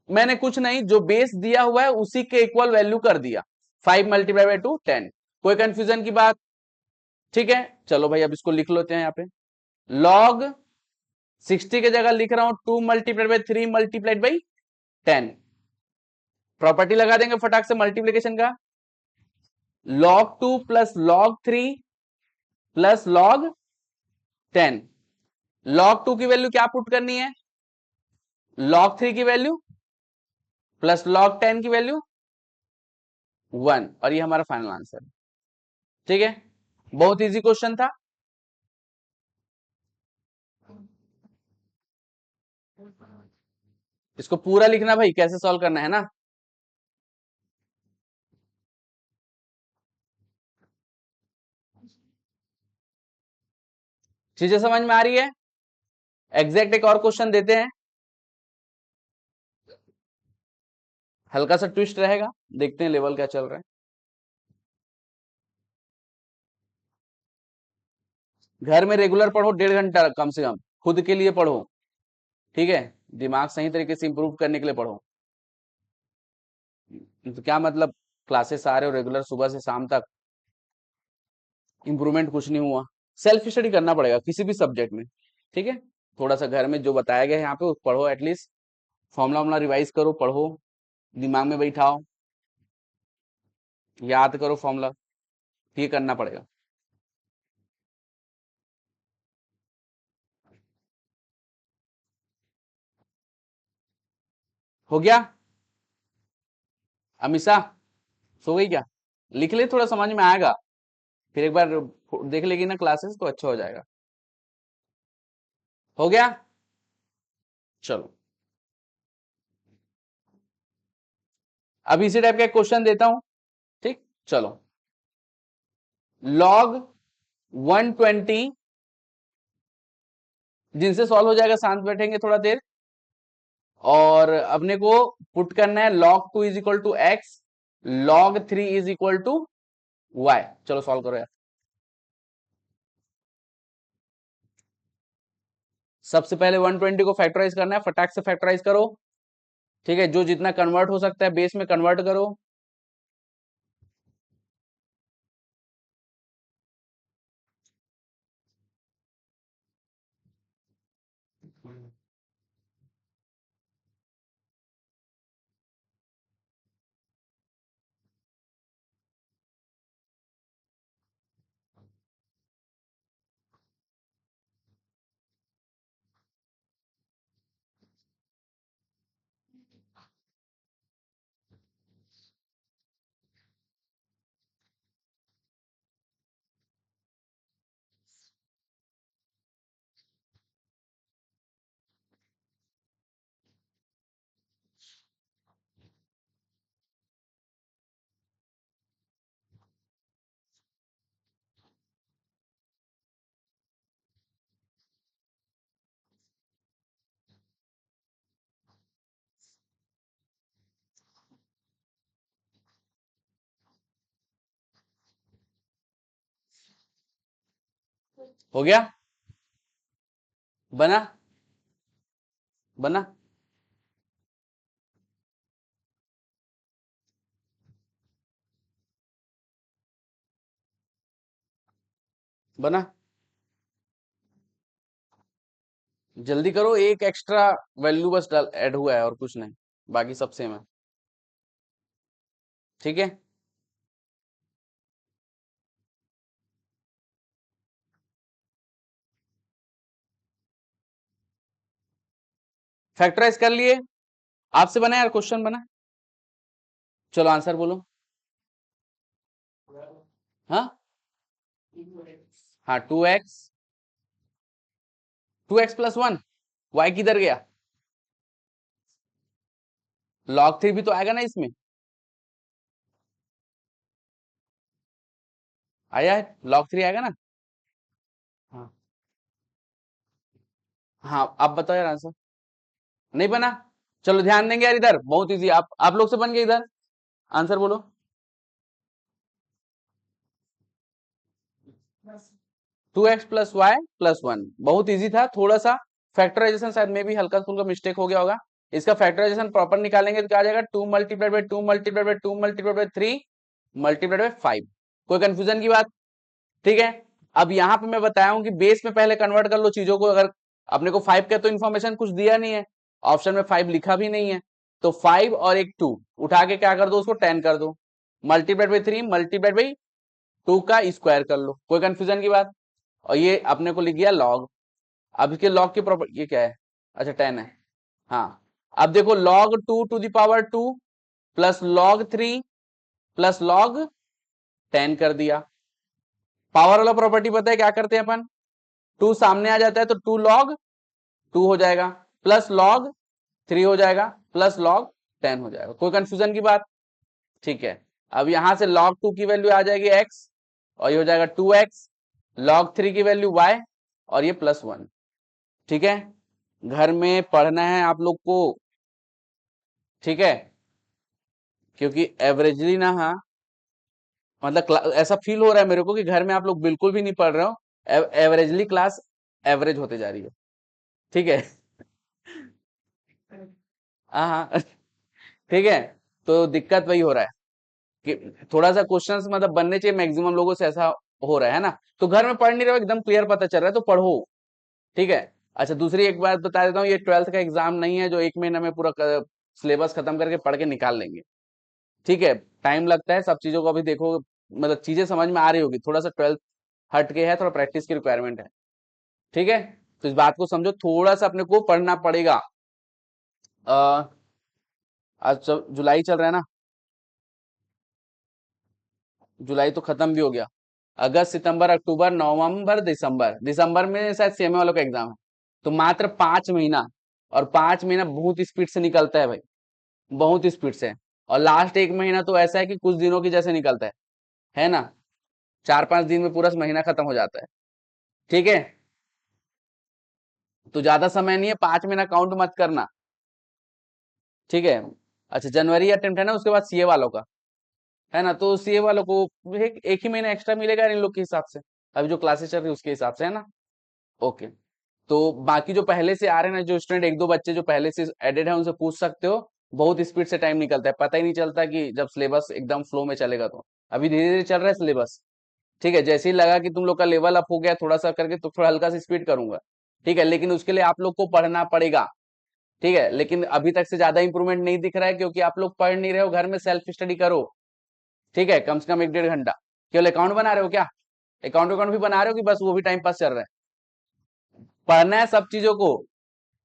[SPEAKER 1] मैंने कुछ नहीं, जो बेस दिया हुआ है उसी के इक्वल वैल्यू कर दिया, 5 मल्टीप्लाई बाई 2 10। कोई कंफ्यूजन की बात? ठीक है, चलो भाई अब इसको लिख लेते हैं यहाँ पे, log 60 के जगह लिख रहा हूं 2 multiplied by 3 multiplied by 10। Property लगा देंगे फटाक से मल्टीप्लीकेशन का, log 2 plus log 3 plus log 10। log 2 की वैल्यू क्या पुट करनी है? log 3 की वैल्यू प्लस log 10 की वैल्यू 1, और ये हमारा फाइनल आंसर, ठीक है। बहुत इजी क्वेश्चन था। इसको पूरा लिखना भाई, कैसे सॉल्व करना है ना। चीजें समझ में आ रही है? एग्जैक्ट एक और क्वेश्चन देते हैं, हल्का सा ट्विस्ट रहेगा, देखते हैं लेवल क्या चल रहा है। घर में रेगुलर पढ़ो, 1.5 घंटा कम से कम, खुद के लिए पढ़ो, ठीक है, दिमाग सही तरीके से इंप्रूव करने के लिए पढ़ो। तो क्या मतलब, क्लासेस आ रहे हो रेगुलर सुबह से शाम तक, इंप्रूवमेंट कुछ नहीं हुआ। सेल्फ स्टडी करना पड़ेगा किसी भी सब्जेक्ट में, ठीक है। थोड़ा सा घर में जो बताया गया है यहाँ पे वो पढ़ो, एटलीस्ट फॉर्मूला वॉर्मूला रिवाइज करो, पढ़ो, दिमाग में बैठाओ, याद करो फॉर्मूला, ये करना पड़ेगा। हो गया? अमीषा सो गई क्या? लिख ले, थोड़ा समझ में आएगा, फिर एक बार देख लेगी ना क्लासेस तो अच्छा हो जाएगा। हो गया, चलो अब इसी टाइप का एक क्वेश्चन देता हूं, ठीक, चलो। log 120, जिनसे सॉल्व हो जाएगा शांत बैठेंगे थोड़ा देर, और अपने को पुट करना है log 2 is equal to X, log 3 is equal to Y. चलो सॉल्व करो यार। सबसे पहले 120 को फैक्टराइज करना है, फटाक से फैक्टराइज करो। ठीक है, जो जितना कन्वर्ट हो सकता है बेस में कन्वर्ट करो। हो गया? बना? बना? बना? जल्दी करो, एक एक्स्ट्रा वैल्यू बस ऐड हुआ है और कुछ नहीं, बाकी सब सेम है। ठीक है, फैक्टराइज कर लिए। आपसे बना यार, क्वेश्चन बना। चलो आंसर बोलो। हाँ, हाँ, 2x + 1, y किधर गया? log 3 भी तो आएगा ना इसमें, आया है, log 3 आएगा ना। हाँ, हाँ, आप बताओ यार आंसर। नहीं बना? चलो ध्यान देंगे यार, इधर बहुत इजी, आप लोग से बन गए, इधर आंसर बोलो। 2x + y + 1, बहुत इजी था, थोड़ा सा फैक्टराइजेशन शायद में भी हल्का फुल्का मिस्टेक हो गया होगा। इसका फैक्टराइजेशन प्रॉपर निकालेंगे तो क्या आ जाएगा, 2 × 2 × 2 × 3 × 5। कोई कंफ्यूजन की बात? ठीक है, अब यहाँ पे मैं बताया हूँ कि बेस में पहले कन्वर्ट कर लो चीजों को। अगर अपने को 5 का तो इन्फॉर्मेशन कुछ दिया नहीं है, ऑप्शन में 5 लिखा भी नहीं है, तो 5 और एक 2 उठा के क्या कर दो, उसको 10 कर दो, ×3 ×2 का स्क्वायर कर लो। कोई कंफ्यूजन की बात? और ये अपने को लिख गया लॉग। अब इसके लॉग की प्रॉपर्टी ये क्या है, अच्छा 10 है। हाँ, अब देखो log 2 to the power 2 plus log 3 plus log 10 कर दिया। पावर वाला प्रॉपर्टी पता है क्या करते हैं अपन, 2 सामने आ जाता है तो 2 log 2 हो जाएगा, प्लस log 3 हो जाएगा, प्लस log 10 हो जाएगा। कोई कंफ्यूजन की बात? ठीक है, अब यहां से log 2 की वैल्यू आ जाएगी x, और ये हो जाएगा 2x, log 3 की वैल्यू y, और ये +1। ठीक है, घर में पढ़ना है आप लोग को। ठीक है, क्योंकि एवरेजली ना, हाँ, मतलब ऐसा फील हो रहा है मेरे को कि घर में आप लोग बिल्कुल भी नहीं पढ़ रहे हो, एवरेजली क्लास एवरेज होते जा रही है। ठीक है। हाँ, हाँ। ठीक है, तो दिक्कत वही हो रहा है कि थोड़ा सा क्वेश्चंस मतलब बनने चाहिए, मैक्सिमम लोगों से ऐसा हो रहा है ना। तो घर में पढ़ नहीं रहे हो, एकदम क्लियर पता चल रहा है, तो पढ़ो। ठीक है, अच्छा दूसरी एक बात बता देता हूँ, ये 12th का एग्जाम नहीं है जो 1 महीना में पूरा सिलेबस खत्म करके पढ़ के निकाल लेंगे। ठीक है, टाइम लगता है सब चीजों को, अभी देखो मतलब चीजें समझ में आ रही होगी, थोड़ा सा 12th हट के है, थोड़ा प्रैक्टिस की रिक्वायरमेंट है। ठीक है, तो इस बात को समझो, थोड़ा सा अपने को पढ़ना पड़ेगा। आज जुलाई चल रहा है ना, जुलाई तो खत्म भी हो गया। अगस्त, सितंबर, अक्टूबर, नवंबर, दिसंबर, दिसंबर में शायद सेमे वालों का एग्जाम है। तो मात्र 5 महीना, और 5 महीना बहुत स्पीड से निकलता है भाई, बहुत स्पीड से। और लास्ट 1 महीना तो ऐसा है कि कुछ दिनों की जैसे निकलता है ना, 4-5 दिन में पूरा महीना खत्म हो जाता है। ठीक है, तो ज्यादा समय नहीं है, 5 महीना काउंट मत करना। ठीक है, अच्छा जनवरी अटेम्प्ट है ना, उसके बाद सीए वालों का है ना, तो सीए वालों को एक ही महीना एक्स्ट्रा मिलेगा इन लोग के हिसाब से, अभी जो क्लासेस चल रही है उसके हिसाब से, है ना। ओके, तो बाकी जो पहले से आ रहे हैं ना, जो स्टूडेंट एक दो बच्चे जो पहले से एडेड है, उनसे पूछ सकते हो। बहुत स्पीड से टाइम निकलता है, पता ही नहीं चलता कि जब सिलेबस एकदम फ्लो में चलेगा तो। अभी धीरे धीरे चल रहा है सिलेबस। ठीक है, जैसे ही लगा कि तुम लोग का लेवल अप हो गया थोड़ा सा करके, तो थोड़ा हल्का सा स्पीड करूंगा। ठीक है, लेकिन उसके लिए आप लोग को पढ़ना पड़ेगा। ठीक है, लेकिन अभी तक से ज्यादा इंप्रूवमेंट नहीं दिख रहा है, क्योंकि आप लोग पढ़ नहीं रहे हो, घर में सेल्फ स्टडी करो। ठीक है, कम से कम 1 1.5 घंटा। केवल अकाउंट बना रहे हो क्या? अकाउंट अकाउंट भी बना रहे हो कि बस वो भी टाइम पास चल रहा है? पढ़ना है सब चीजों को।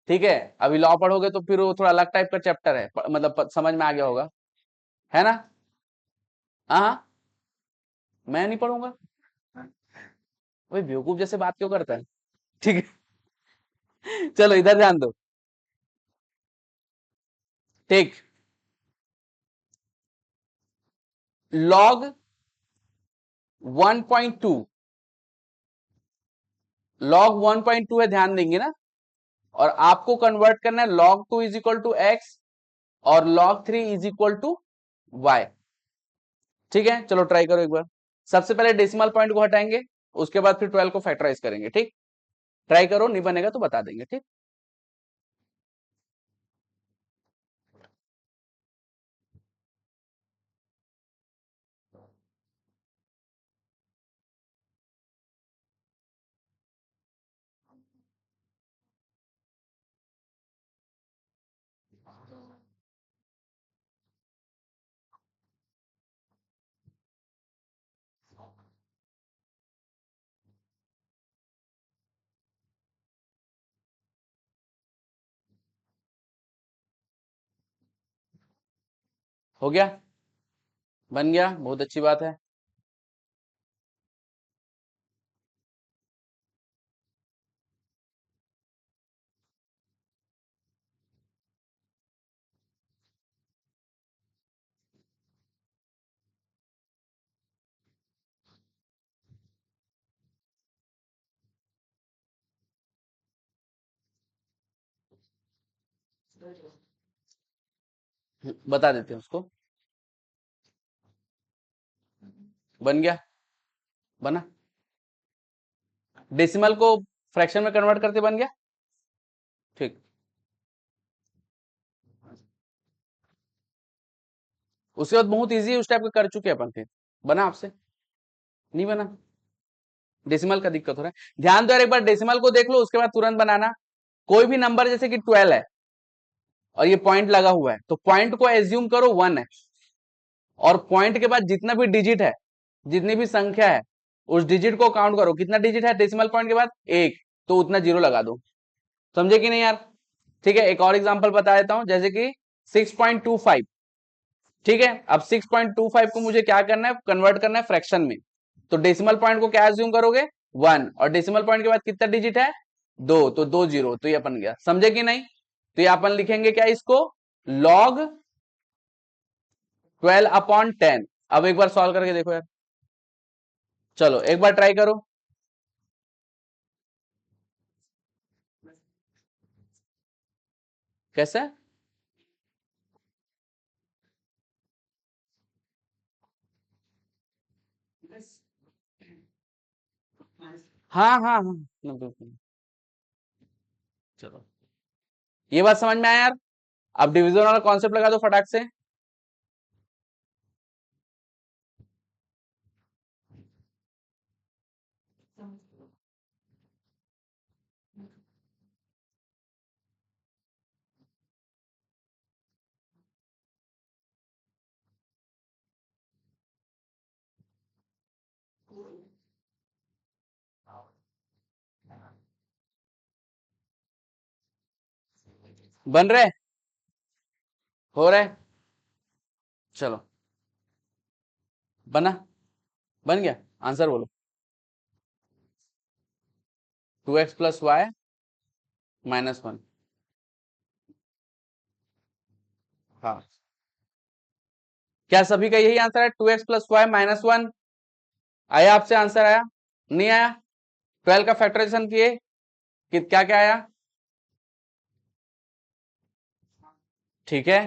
[SPEAKER 1] ठीक है, अभी लॉ पढ़ोगे तो फिर वो थोड़ा अलग टाइप का चैप्टर है, मतलब समझ में आ गया होगा, है ना? हाँ हाँ, मैं नहीं पढ़ूंगा। भाई बेवकूफ जैसे बात क्यों करता है? ठीक है, चलो इधर ध्यान दो। ठीक, लॉग 1.2, लॉग 1.2 है, ध्यान देंगे ना? और आपको कन्वर्ट करना है log 2 is equal to X और log 3 is equal to Y. ठीक है, चलो ट्राई करो एक बार। सबसे पहले डेसिमल पॉइंट को हटाएंगे, उसके बाद फिर 12 को फैक्टराइज करेंगे। ठीक, ट्राई करो, नहीं बनेगा तो बता देंगे। ठीक, हो गया, बन गया, बहुत अच्छी बात है। बता देते हैं उसको। बन गया, बना। डेसिमल को फ्रैक्शन में कन्वर्ट करते बन गया। ठीक, उसके बाद बहुत इजी है, उस टाइप का कर चुके हैं अपन। फिर बना आपसे? नहीं बना? डेसिमल का दिक्कत हो रहा है, ध्यान दो यार, एक बार डेसिमल को देख लो, उसके बाद तुरंत बनाना। कोई भी नंबर जैसे कि 12 है और ये पॉइंट लगा हुआ है, तो पॉइंट को एज्यूम करो 1 है, और पॉइंट के बाद जितना भी डिजिट है, जितनी भी संख्या है, उस डिजिट को काउंट करो, कितना डिजिट है डेसिमल पॉइंट के बाद? एक, तो उतना जीरो लगा दो। समझे कि नहीं यार? ठीक है, एक और एग्जांपल बता देता हूं, जैसे कि 6.25। ठीक है, अब 6.25 को मुझे क्या करना है, कन्वर्ट करना है फ्रैक्शन में। तो डेसिमल पॉइंट को क्या एज्यूम करोगे? 1, और डेसिमल पॉइंट के बाद कितना डिजिट है? 2, तो 2 जीरो, तो ये अपन गया। समझे कि नहीं? तो ये अपन लिखेंगे क्या इसको? लॉग 12/10। अब एक बार सॉल्व करके देखो यार, चलो एक बार ट्राई करो। कैसे? हाँ हाँ हाँ, बिल्कुल। चलो, ये बात समझ में आया यार? अब डिवीजन वाला कॉन्सेप्ट लगा दो फटाक से। बन रहे? हो रहे? चलो, बना? बन गया? आंसर बोलो। 2x plus Y minus 1। हाँ, क्या सभी का यही आंसर है? 2x plus Y minus 1? आया आपसे आंसर? आया? नहीं आया? 12 का फैक्टराइजेशन किए कि क्या क्या आया? ठीक है,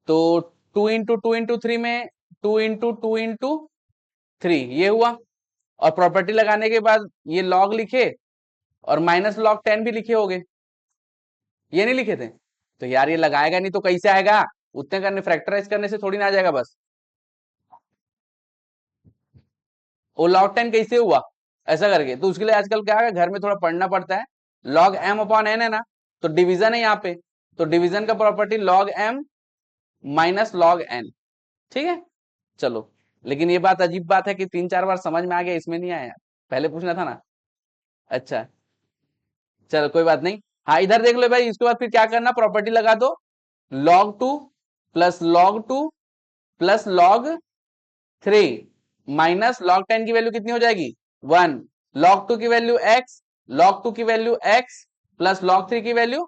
[SPEAKER 1] तो 2 इंटू 2 इंटू 3 में 2 इंटू 2 इंटू 3 ये हुआ, और प्रॉपर्टी लगाने के बाद ये लॉग लिखे, और माइनस log 10 भी लिखे होगे, ये नहीं लिखे थे? तो यार ये लगाएगा नहीं तो कैसे आएगा? उतने करने, फैक्टराइज करने से थोड़ी ना आ जाएगा बस। वो log 10 कैसे हुआ ऐसा करके, तो उसके लिए आजकल क्या है, घर में थोड़ा पढ़ना पड़ता है। log m अपॉन n है ना, तो डिवीजन है यहाँ पे, तो डिवीजन का property log m minus log n, ठीक है। चलो, लेकिन ये बात अजीब बात है कि 3-4 बार समझ में आ गया, इसमें नहीं आया, पहले पूछना था ना। अच्छा, चलो कोई बात नहीं। हाँ, इधर देख लो भाई, इसके बाद फिर क्या करना, प्रॉपर्टी लगा दो, log 2 plus log 2 plus log 3 minus log 10 की वैल्यू कितनी हो जाएगी, 1, log 2 की वैल्यू x, log 2 की वैल्यू x प्लस log 3 की वैल्यू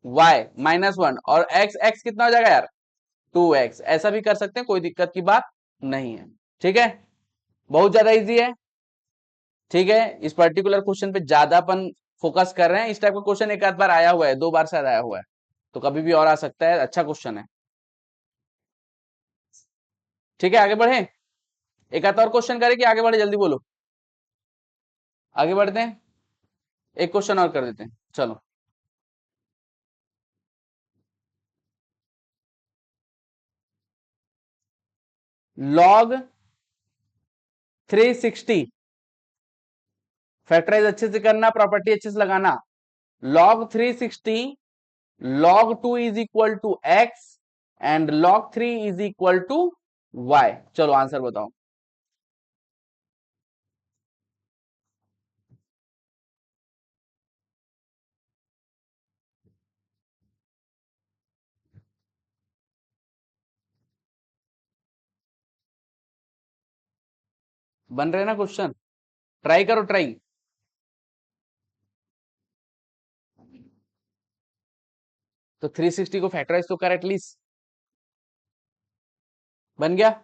[SPEAKER 1] y माइनस 1, और x x कितना हो जाएगा यार, 2x। ऐसा भी कर सकते हैं, कोई दिक्कत की बात नहीं है, ठीक है। बहुत ज्यादा इजी है, ठीक है। इस पर्टिकुलर क्वेश्चन पे ज्यादा अपन फोकस कर रहे हैं। इस टाइप का क्वेश्चन एक आध बार आया हुआ है, 2 बार शायद आया हुआ है, तो कभी भी और आ सकता है, अच्छा क्वेश्चन है, ठीक है। आगे बढ़े, एक आध और क्वेश्चन करें कि आगे बढ़े, जल्दी बोलो। आगे बढ़ते हैं, एक क्वेश्चन और कर देते हैं, चलो। log 360, फैक्टराइज अच्छे से करना, प्रॉपर्टी अच्छे से लगाना। log 360 log 2 is equal to x and log 3 is equal to y। चलो आंसर बताओ। बन रहे ना क्वेश्चन, ट्राई करो, ट्राई। तो 360 को फैक्टराइज तो कर एटलीस्ट, बन गया।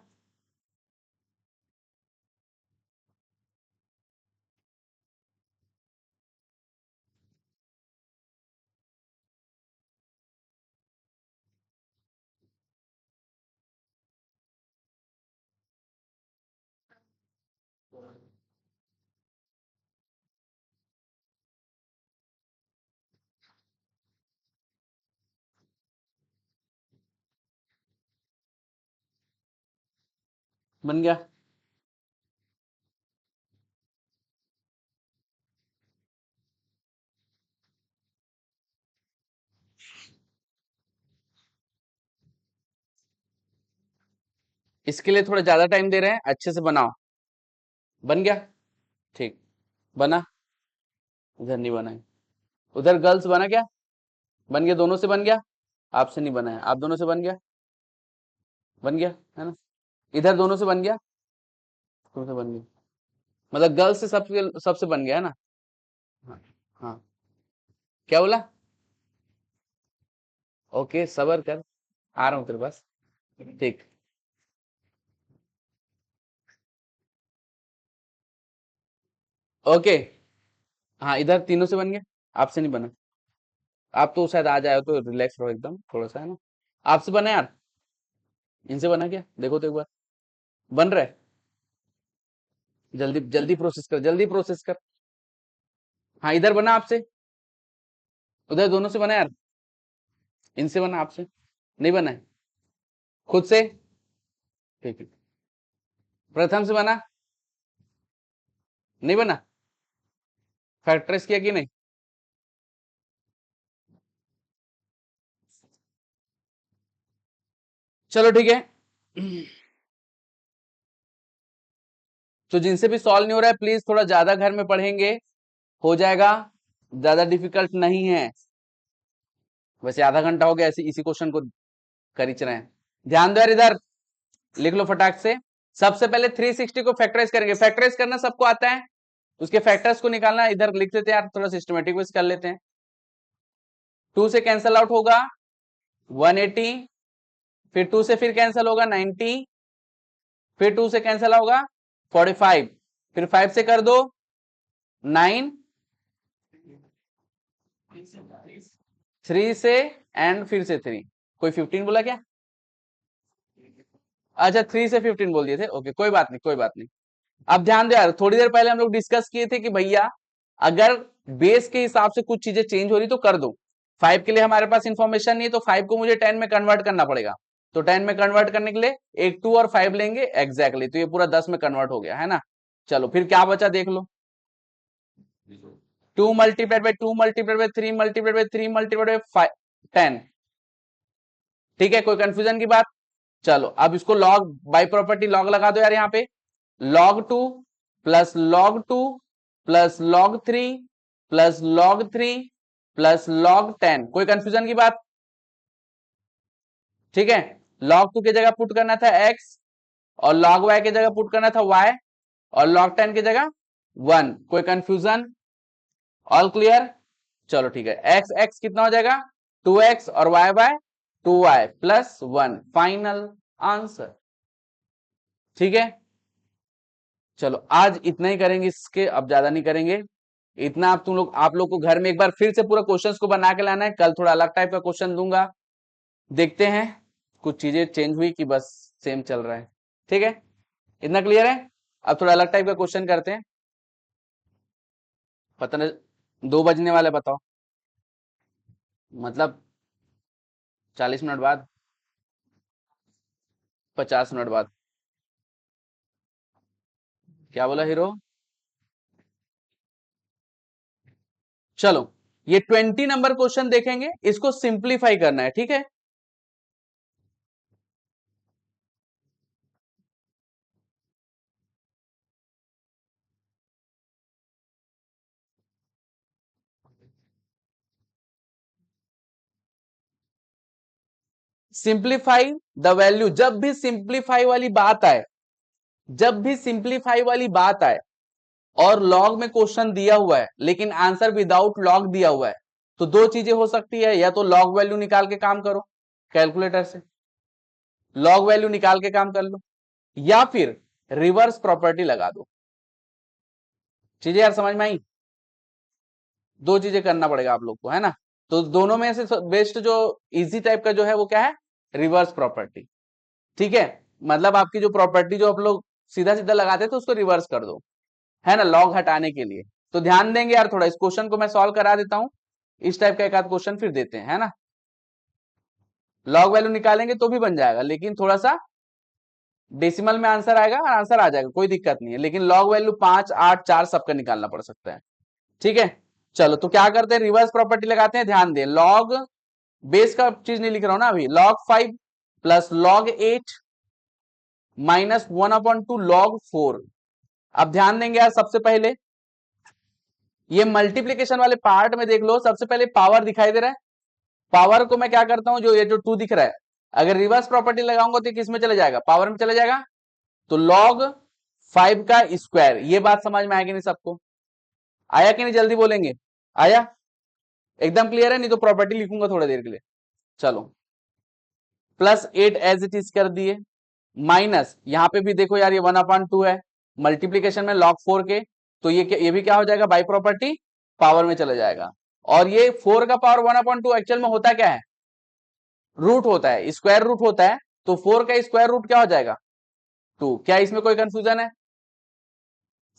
[SPEAKER 1] बन गया। इसके लिए थोड़ा ज्यादा टाइम दे रहे हैं, अच्छे से बनाओ। बन गया, ठीक, बना। इधर नहीं बना है, उधर गर्ल्स बना क्या, बन गया, दोनों से बन गया। आपसे नहीं बना है, आप दोनों से बन गया, बन गया है ना। इधर दोनों से बन गया, दोनों से बन गया, मतलब गर्ल्स से सबसे सबसे बन गया है ना। हाँ, हाँ, क्या बोला? ओके, सबर कर, आ रहा हूँ तेरे पास, ठीक। ओके, हाँ, इधर तीनों से बन गया, आपसे नहीं बना। आप तो शायद आ जाए तो रिलैक्स रहो एकदम थोड़ा सा, है ना। आपसे बना यार, इनसे बना क्या, देखो तो एक बार, बन रहा है। जल्दी जल्दी प्रोसेस कर, जल्दी प्रोसेस कर। हाँ, इधर बना आपसे, उधर दोनों से बना यार, इनसे बना, आपसे नहीं बना है, खुद से, ठीक है। प्रथम से बना, नहीं बना, फैक्टराइज किया कि नहीं? चलो ठीक है। तो जिनसे भी सॉल्व नहीं हो रहा है, प्लीज थोड़ा ज्यादा घर में पढ़ेंगे, हो जाएगा, ज्यादा डिफिकल्ट नहीं है। वैसे आधा घंटा हो गया ऐसे इसी क्वेश्चन को कर ही रहे हैं। ध्यान दो यार, इधर लिख लो फटाक से। सबसे पहले 360 को फैक्टराइज करेंगे, फैक्टराइज करना सबको आता है, उसके फैक्टर्स को निकालना इधर लिख लेते हैं यार, थोड़ा सिस्टमेटिक वाइज कर लेते हैं। 2 से कैंसल आउट होगा 180, फिर 2 से फिर कैंसल होगा 90, फिर 2 से कैंसल होगा 45, फिर 5 से कर दो 9, 3 से एंड फिर से 3, कोई 15 बोला क्या? अच्छा, 3 से 15 बोल दिए थे, ओके, कोई बात नहीं, कोई बात नहीं। अब ध्यान दो यार, थोड़ी देर पहले हम लोग डिस्कस किए थे कि भैया अगर बेस के हिसाब से कुछ चीजें चेंज हो रही तो कर दो। 5 के लिए हमारे पास इंफॉर्मेशन नहीं है तो 5 को मुझे 10 में कन्वर्ट करना पड़ेगा। तो 10 में कन्वर्ट करने के लिए एक 2 और 5 लेंगे एग्जैक्टली, तो ये पूरा 10 में कन्वर्ट हो गया है ना। चलो फिर क्या बचा देख लो, 2 multiplied by 2 multiplied by 3 multiplied by 3 multiplied by 10। ठीक है, कोई कंफ्यूजन की बात? चलो अब इसको लॉग बाई प्रॉपर्टी लॉग लगा दो यार यहाँ पे, log 2 plus log 2 plus log 3 plus log 3 plus log 10। कोई कंफ्यूजन की बात? ठीक है, log 2 की जगह पुट करना था x और log y की जगह पुट करना था y और log 10 की जगह 1। कोई कंफ्यूजन? All clear? चलो ठीक है, x x कितना हो जाएगा 2x और y by 2y plus 1, final answer. ठीक है, चलो आज इतना ही करेंगे, इसके अब ज्यादा नहीं करेंगे। इतना आप लोग को घर में एक बार फिर से पूरा क्वेश्चंस को बना के लाना है। कल थोड़ा अलग टाइप का क्वेश्चन दूंगा, देखते हैं कुछ चीजें चेंज हुई कि बस सेम चल रहा है। ठीक है, इतना क्लियर है? अब थोड़ा अलग टाइप का क्वेश्चन करते हैं। पता नहीं 2 बजने वाले, बताओ मतलब 40 मिनट बाद, 50 मिनट बाद? क्या बोला हीरो? चलो ये 20 नंबर क्वेश्चन देखेंगे, इसको सिंप्लीफाई करना है। ठीक है, सिंप्लीफाई द वैल्यू। जब भी सिंप्लीफाई वाली बात आए, जब भी सिंप्लीफाई वाली बात आए और लॉग में क्वेश्चन दिया हुआ है लेकिन आंसर विदाउट लॉग दिया हुआ है, तो दो चीजें हो सकती है, या तो लॉग वैल्यू निकाल के काम करो कैलकुलेटर से, लॉग वैल्यू निकाल के काम कर लो, या फिर रिवर्स प्रॉपर्टी लगा दो। चीजें यार समझ में आई? दो चीजें करना पड़ेगा आप लोग को, है ना। तो दोनों में से बेस्ट जो इजी टाइप का जो है वो क्या है, रिवर्स प्रॉपर्टी। ठीक है, मतलब आपकी जो प्रॉपर्टी जो आप लोग सीधा सीधा लगाते थे उसको रिवर्स कर दो, है ना, लॉग हटाने के लिए। तो ध्यान देंगे यार थोड़ा, इस क्वेश्चन को मैं सॉल्व करा देता हूं, इस टाइप का एक आध क्वेश्चन फिर देते हैं, है ना। लॉग वैल्यू निकालेंगे तो भी बन जाएगा, लेकिन थोड़ा सा डेसिमल में आंसर आएगा, आंसर आ जाएगा, कोई दिक्कत नहीं है, लेकिन लॉग वैल्यू 5 8 4 सबका निकालना पड़ सकता है। ठीक है, चलो तो क्या करते हैं, रिवर्स प्रॉपर्टी लगाते हैं। ध्यान दें, लॉग बेस का चीज नहीं लिख रहा हूं ना अभी, log 5 plus log 8 minus 1/2 log 4। अब ध्यान देंगे यार, सबसे पहले ये मल्टीप्लीकेशन वाले पार्ट में देख लो, सबसे पहले पावर दिखाई दे रहा है। पावर को मैं क्या करता हूं, जो ये जो 2 दिख रहा है, अगर रिवर्स प्रॉपर्टी लगाऊंगा तो किस में चले जाएगा, पावर में चले जाएगा। तो लॉग 5 का स्क्वायर, ये बात समझ में आएगी नहीं सबको? आया कि नहीं, जल्दी बोलेंगे? आया? एकदम क्लियर है? नहीं तो प्रॉपर्टी लिखूंगा थोड़ी देर के लिए। चलो प्लस 8 एज इट इज कर दिए, माइनस यहां पे भी देखो यार ये 1/2 है, मल्टीप्लीकेशन में log 4 के, तो ये भी क्या हो जाएगा, बाई प्रॉपर्टी पावर में चला जाएगा। और ये 4 का पावर 1/2 एक्चुअल में होता क्या है, रूट होता है, स्क्वायर रूट होता है। तो 4 का स्क्वायर रूट क्या हो जाएगा, 2। क्या इसमें कोई कंफ्यूजन है?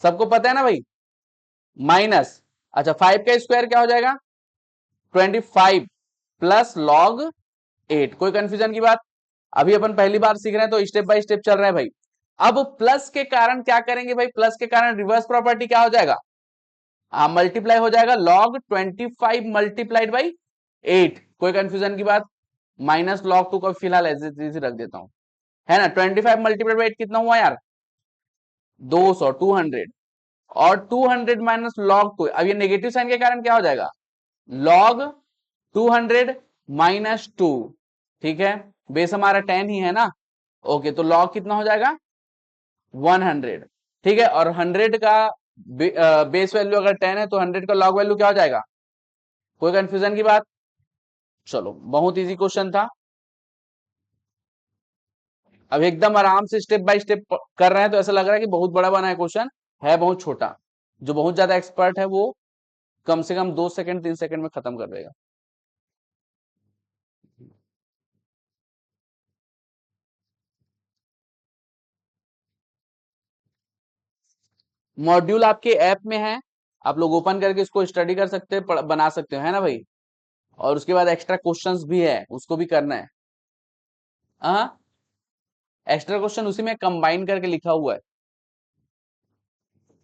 [SPEAKER 1] सबको पता है ना भाई? माइनस, अच्छा 5 का स्क्वायर क्या हो जाएगा, 25 प्लस लॉग 8। कोई कंफ्यूजन की बात? अभी अपन पहली बार सीख रहे हैं तो स्टेप बाय स्टेप चल रहे हैं भाई। अब प्लस के कारण क्या करेंगे भाई, प्लस के कारण रिवर्स प्रॉपर्टी क्या हो जाएगा, मल्टीप्लाई हो जाएगा, log 25 मल्टीप्लाइड बाई 8। कोई कंफ्यूजन की बात? माइनस log 2 का फिलहाल एज इट इज रख देता हूं, है ना। 25 मल्टीप्लाइड बाई 8 कितना हुआ यार, 200, 200। और 200 माइनस log 2, अब ये नेगेटिव साइन के कारण क्या हो जाएगा, log 200 माइनस 2। ठीक है, बेस हमारा 10 ही है ना। ओके, तो log कितना हो जाएगा, 100। ठीक है, और 100 का बेस वैल्यू अगर 10 है तो 100 का log वैल्यू क्या हो जाएगा? कोई कंफ्यूजन की बात? चलो बहुत इजी क्वेश्चन था। अब एकदम आराम से स्टेप बाय स्टेप कर रहे हैं तो ऐसा लग रहा है कि बहुत बड़ा बना है क्वेश्चन, है बहुत छोटा। जो बहुत ज्यादा एक्सपर्ट है वो कम से कम 2 सेकंड 3 सेकंड में खत्म कर देगा। मॉड्यूल आपके ऐप में है, आप लोग ओपन करके इसको स्टडी कर सकते हैं, बना सकते हो, है ना भाई। और उसके बाद एक्स्ट्रा क्वेश्चंस भी है, उसको भी करना है। हाँ, एक्स्ट्रा क्वेश्चन उसी में कंबाइन करके लिखा हुआ है,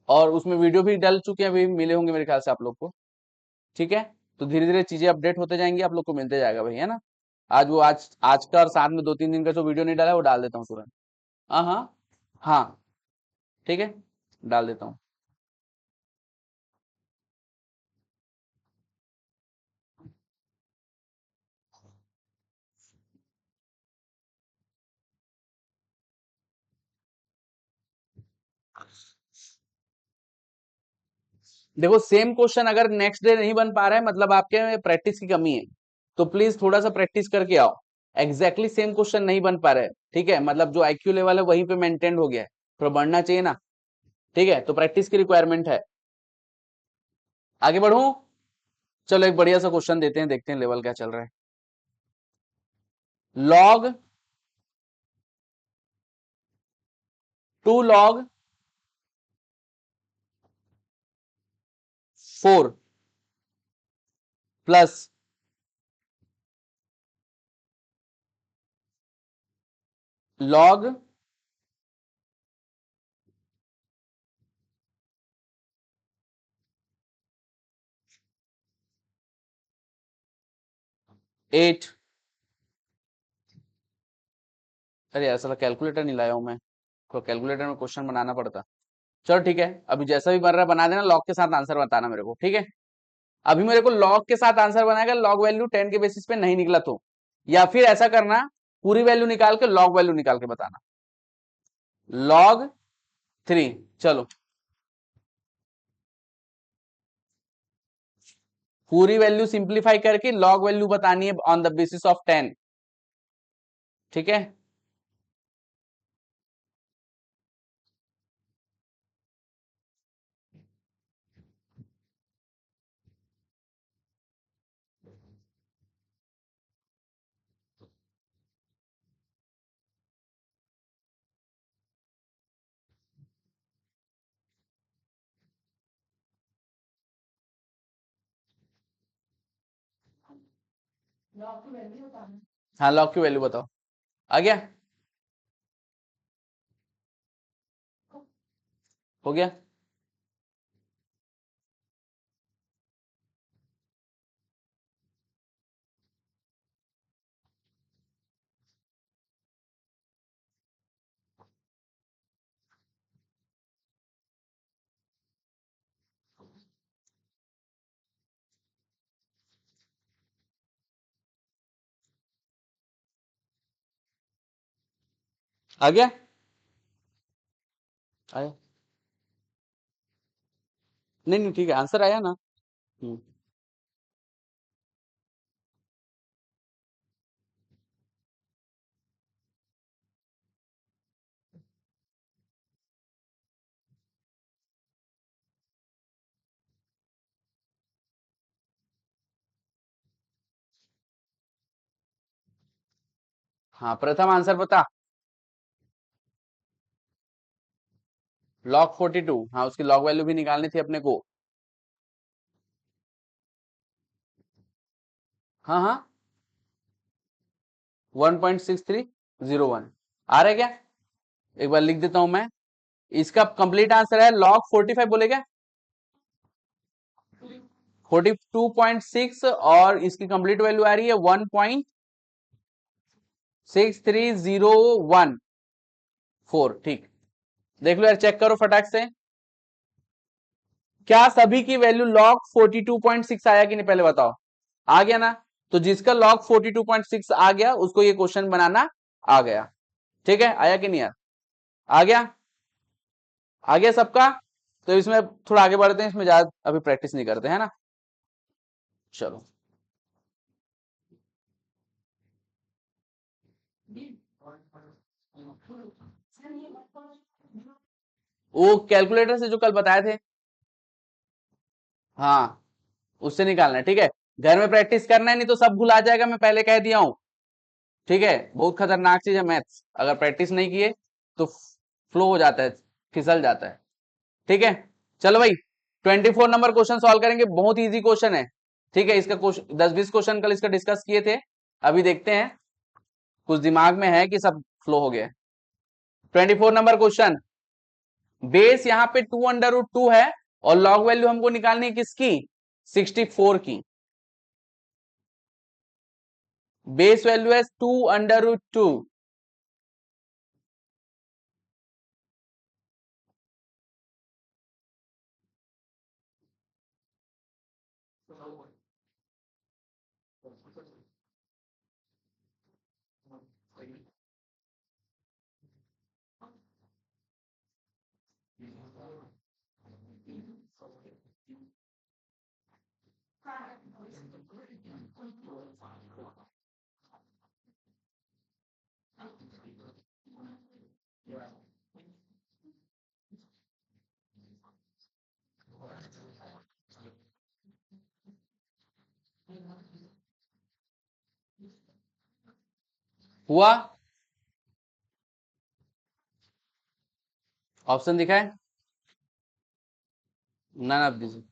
[SPEAKER 1] और उसमें वीडियो भी डल चुके हैं, अभी मिले होंगे मेरे ख्याल से आप लोग को। ठीक है, तो धीरे धीरे चीजें अपडेट होते जाएंगी, आप लोग को मिलते जाएगा भाई, है ना। आज वो आज आज का और साथ में 2-3 दिन का जो वीडियो नहीं डाला है, वो डाल देता हूँ तुरंत। हाँ हाँ हाँ, ठीक है, डाल देता हूँ। देखो सेम क्वेश्चन अगर नेक्स्ट डे नहीं बन पा रहा है, मतलब आपके प्रैक्टिस की कमी है, तो प्लीज थोड़ा सा प्रैक्टिस करके आओ। एग्जैक्टली सेम क्वेश्चन नहीं बन पा रहा है, ठीक है, मतलब जो आईक्यू लेवल है वहीं पे मेंटेन हो गया है, थोड़ा बढ़ना चाहिए ना। ठीक है, तो प्रैक्टिस की रिक्वायरमेंट है। आगे बढ़ू, चलो एक बढ़िया सा क्वेश्चन देते हैं, देखते हैं लेवल क्या चल रहा है। Log 2 log 4 plus log 8। अरे यार साला कैलकुलेटर नहीं लाया हूं मैं, तो कैलकुलेटर में क्वेश्चन बनाना पड़ता। चलो ठीक है, अभी जैसा भी बन रहा है बना देना, लॉग के साथ आंसर बताना मेरे को, ठीक है। अभी मेरे को लॉग के साथ आंसर बनाएगा, लॉग वैल्यू 10 के बेसिस पे नहीं निकला तो, या फिर ऐसा करना, पूरी वैल्यू निकाल के लॉग वैल्यू निकाल के बताना। log 3, चलो पूरी वैल्यू सिंप्लीफाई करके लॉग वैल्यू बतानी है ऑन द बेसिस ऑफ 10। ठीक है, हाँ लॉग की वैल्यू बताओ। आ गया, हो गया। आ गया, आया। नहीं नहीं ठीक है, आंसर आया ना। हम्म, हाँ प्रथम आंसर बता। log 42, हाँ उसकी लॉग वैल्यू भी निकालनी थी अपने को। हाँ हाँ, 1.6301 आ रहा है क्या? एक बार लिख देता हूं मैं, इसका कंप्लीट आंसर है log 45, बोले क्या? 42.6, और इसकी कंप्लीट वैल्यू आ रही है 1.63014। ठीक, देख लो यार, चेक करो फटाक से, क्या सभी की वैल्यू log 42.6 आया कि नहीं, पहले बताओ। आ गया ना, तो जिसका log 42.6 आ गया उसको ये क्वेश्चन बनाना आ गया। ठीक है, आया कि नहीं यार? आ गया, आ गया सबका। तो इसमें थोड़ा आगे बढ़ते हैं, इसमें ज्यादा अभी प्रैक्टिस नहीं करते हैं ना। चलो, वो कैलकुलेटर से जो कल बताए थे, हाँ उससे निकालना है, ठीक है। घर में प्रैक्टिस करना है, नहीं तो सब भूल आ जाएगा, मैं पहले कह दिया हूं। ठीक है, बहुत खतरनाक चीज है मैथ्स, अगर प्रैक्टिस नहीं किए तो फ्लो हो जाता है, फिसल जाता है। ठीक है, चलो भाई, 24 नंबर क्वेश्चन सॉल्व करेंगे, बहुत इजी क्वेश्चन है। ठीक है, इसका 10-20 क्वेश्चन कल इसका डिस्कस किए थे, अभी देखते हैं, कुछ दिमाग में है कि सब फ्लो हो गया। 24 नंबर क्वेश्चन, बेस यहाँ पे 2√2 है और लॉग वैल्यू हमको निकालनी है किसकी, 64 की। बेस वैल्यू है 2√2। हुआ, ऑप्शन दिखाए, नन ऑफ दिस।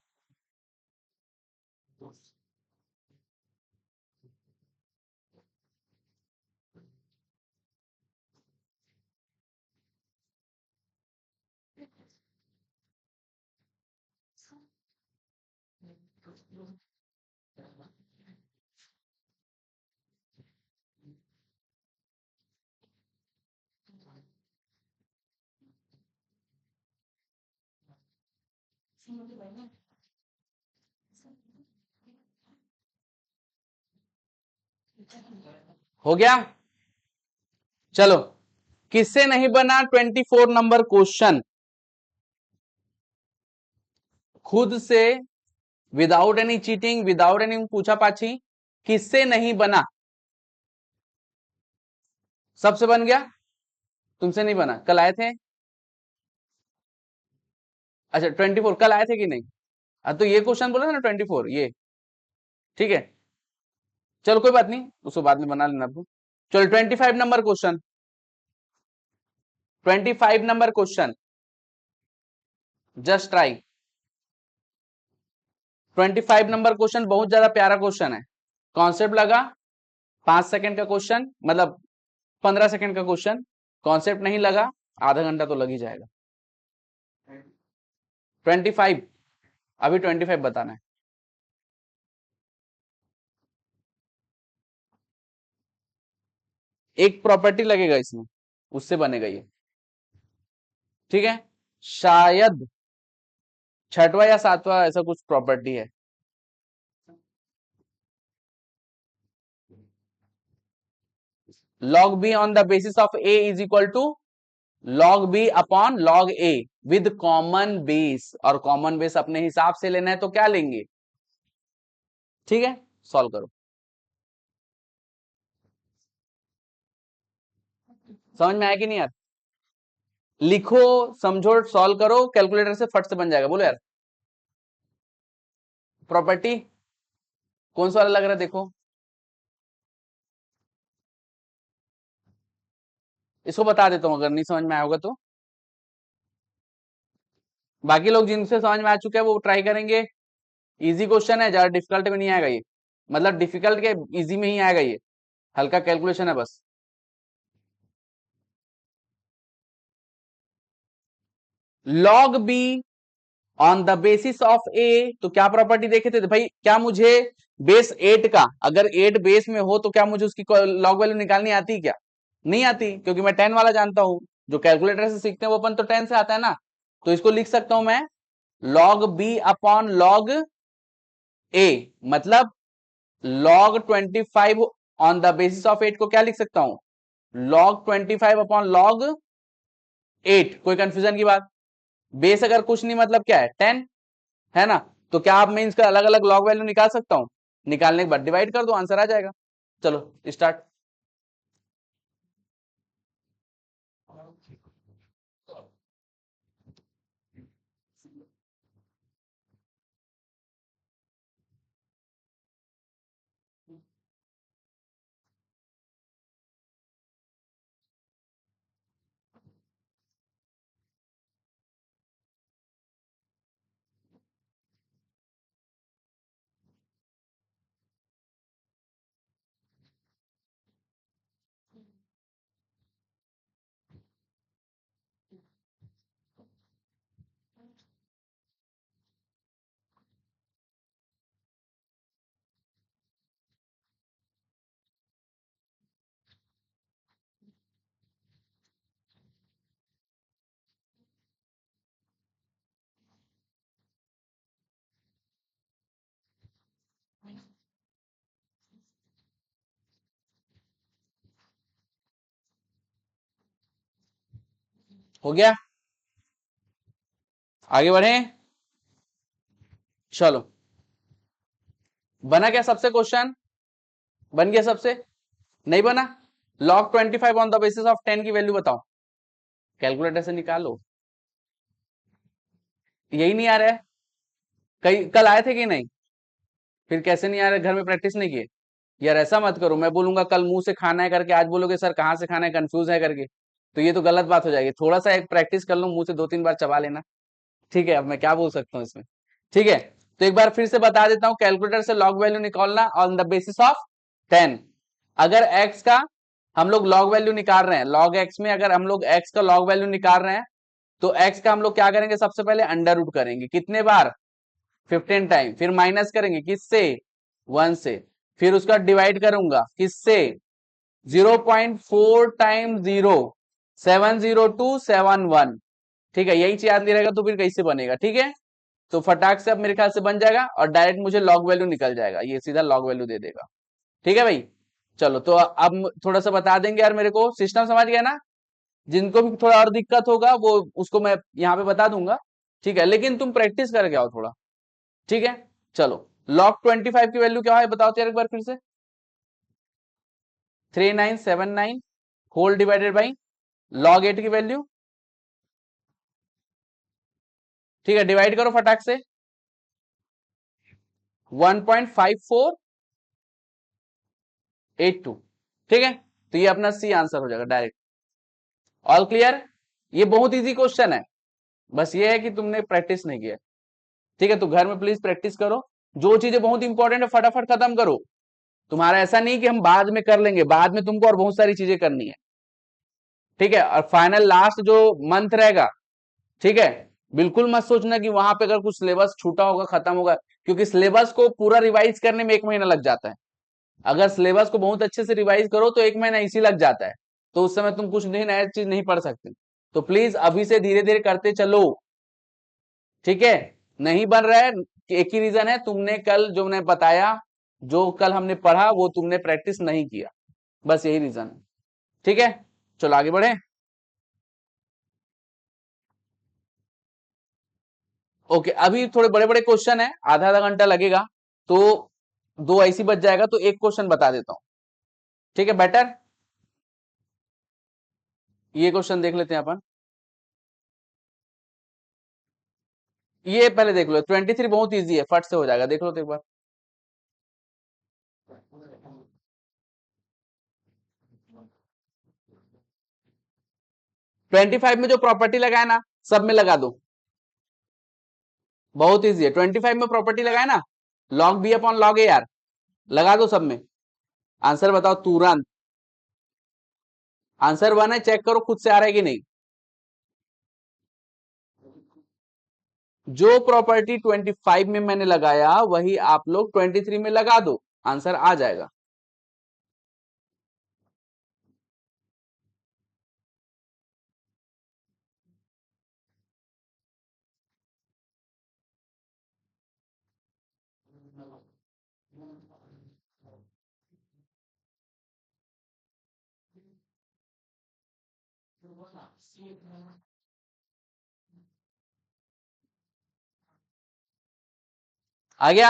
[SPEAKER 1] हो गया, चलो, किससे नहीं बना 24 नंबर क्वेश्चन, खुद से, without any cheating, without any पूछा पाछी, किससे नहीं बना, सबसे बन गया, तुमसे नहीं बना, कल आए थे, अच्छा 24 कल आए थे कि नहीं, तो ये क्वेश्चन बोला था ना 24 ये, ठीक है, चलो कोई बात नहीं, उसको बाद में बना लेना आपको। चलो 25 number question, 25 number question, just try. 25 number question बहुत ज्यादा प्यारा क्वेश्चन है, कॉन्सेप्ट लगा, 5 सेकंड का क्वेश्चन, मतलब 15 सेकंड का क्वेश्चन, कॉन्सेप्ट नहीं लगा, आधा घंटा तो लग ही जाएगा। 25, अभी 25 बताना है। एक प्रॉपर्टी लगेगा इसमें, उससे बनेगा ये, ठीक है, शायद छठवा या सातवां ऐसा कुछ प्रॉपर्टी है। log b on the basis of a is equal to log b upon log a with common base, और कॉमन बेस अपने हिसाब से लेना है तो क्या लेंगे, ठीक है, सॉल्व करो, समझ में आया कि नहीं यार, लिखो, समझो, सॉल्व करो, कैलकुलेटर से फट से बन जाएगा, बोलो यार। प्रॉपर्टी कौन सा वाला लग रहा है, देखो, इसको बता देता हूं अगर नहीं समझ में आया होगा तो, बाकी लोग जिनसे समझ में आ चुके हैं वो ट्राई करेंगे, इजी क्वेश्चन है, ज्यादा डिफिकल्ट में नहीं आएगा ये, मतलब डिफिकल्ट के इजी में ही आएगा ये, हल्का कैलकुलेशन है बस। log b on the basis of A, तो क्या प्रॉपर्टी देखे थे भाई, क्या मुझे बेस 8 का, अगर 8 बेस में हो तो क्या मुझे उसकी लॉग वैल्यू निकालनी आती क्या, नहीं आती, क्योंकि मैं 10 वाला जानता हूं, जो कैलकुलेटर से सीखते हैं वो अपन तो 10 से आता है ना, तो इसको लिख सकता हूं मैं log b upon log a, मतलब log 25 on the basis of 8 को क्या लिख सकता हूं, log 25 अपॉन log 8, कोई कंफ्यूजन की बात, बेस अगर कुछ नहीं मतलब क्या है 10 है ना, तो क्या आप मैं इसका अलग अलग लॉग वैल्यू निकाल सकता हूं, निकालने के बाद डिवाइड कर दो, आंसर आ जाएगा। चलो स्टार्ट। हो गया, आगे बढ़े। चलो, बना क्या सबसे क्वेश्चन? बन गया सबसे? नहीं बना? log 25 on the basis of 10 की वैल्यू बताओ, कैलकुलेटर से निकालो। यही नहीं आ रहा है? कई कल आए थे कि नहीं? फिर कैसे नहीं आ रहे? घर में प्रैक्टिस नहीं किए? यार ऐसा मत करो, मैं बोलूंगा कल मुंह से खाना है करके, आज बोलोगे सर कहाँ से खाना है, कंफ्यूज है करके, तो ये तो गलत बात हो जाएगी। थोड़ा सा एक प्रैक्टिस कर लो, मुंह से 2-3 बार चबा लेना। ठीक है, अब मैं क्या बोल सकता हूँ इसमें? ठीक है, तो एक बार फिर से बता देता हूँ, कैलकुलेटर से लॉग वैल्यू निकालना ऑन द बेसिस ऑफ 10। अगर x का हम लोग लॉग वैल्यू निकाल रहे हैं, लॉग x में अगर हम लोग x का लॉग वैल्यू निकाल रहे हैं, तो x का हम लोग क्या करेंगे? सबसे पहले अंडर रूट करेंगे, कितने बार? 15 टाइम। फिर माइनस करेंगे किससे? 1 से। फिर उसका डिवाइड करूंगा किससे? 0.4 टाइम 0, 70271। ठीक है, यही चीज याद नहीं रहेगा तो फिर कैसे बनेगा? ठीक है, तो फटाक से अब मेरे ख्याल से बन जाएगा और डायरेक्ट मुझे लॉग वैल्यू निकल जाएगा, ये सीधा लॉग वैल्यू दे देगा। ठीक है भाई, चलो तो अब थोड़ा सा बता देंगे यार, मेरे को सिस्टम समझ गया ना? जिनको भी थोड़ा और दिक्कत होगा वो उसको मैं यहाँ पे बता दूंगा। ठीक है, लेकिन तुम प्रैक्टिस करके आओ थोड़ा। ठीक है, चलो, log 25 की वैल्यू क्या है बताओ तो यार एक बार फिर से। 3979 होल डिवाइडेड बाई log 8 की वैल्यू। ठीक है, डिवाइड करो फटाक से, 1.5482। ठीक है, तो ये अपना सी आंसर हो जाएगा डायरेक्ट। All clear? ये बहुत इजी क्वेश्चन है, बस ये है कि तुमने प्रैक्टिस नहीं किया। ठीक है, तो घर में प्लीज प्रैक्टिस करो, जो चीजें बहुत इंपॉर्टेंट है फटाफट खत्म करो। तुम्हारा ऐसा नहीं कि हम बाद में कर लेंगे, बाद में तुमको और बहुत सारी चीजें करनी है। ठीक है, और फाइनल लास्ट जो मंथ रहेगा, ठीक है, बिल्कुल मत सोचना कि वहां पे अगर कुछ सिलेबस छूटा होगा, खत्म होगा, क्योंकि सिलेबस को पूरा रिवाइज करने में 1 महीना लग जाता है। अगर सिलेबस को बहुत अच्छे से रिवाइज करो तो 1 महीना इसी लग जाता है, तो उस समय तुम कुछ नहीं नया चीज नहीं पढ़ सकते। तो प्लीज अभी से धीरे धीरे करते चलो। ठीक है, नहीं बन रहा है, एक ही रीजन है, तुमने कल जो मैंने बताया, जो कल हमने पढ़ा वो तुमने प्रैक्टिस नहीं किया, बस यही रीजन है। ठीक है, चलो आगे बढ़े। ओके, अभी थोड़े बड़े बड़े क्वेश्चन है, आधा आधा घंटा लगेगा, तो दो ऐसी बच जाएगा, तो एक क्वेश्चन बता देता हूं। ठीक है, बेटर, ये क्वेश्चन देख लेते हैं अपन। ये पहले देख लो, 23 बहुत इजी है, फट से हो जाएगा, देख लो तो एक बार। 25 में जो प्रॉपर्टी लगाए ना, सब में लगा दो, बहुत इजी है। 25 में प्रॉपर्टी लगाए ना, लॉग बी अपॉन लॉग ए यार, लगा दो सब में। आंसर बताओ तुरंत। आंसर 1 है, चेक करो खुद से आ रहा है कि नहीं। जो प्रॉपर्टी 25 में मैंने लगाया वही आप लोग 23 में लगा दो, आंसर आ जाएगा। आ गया?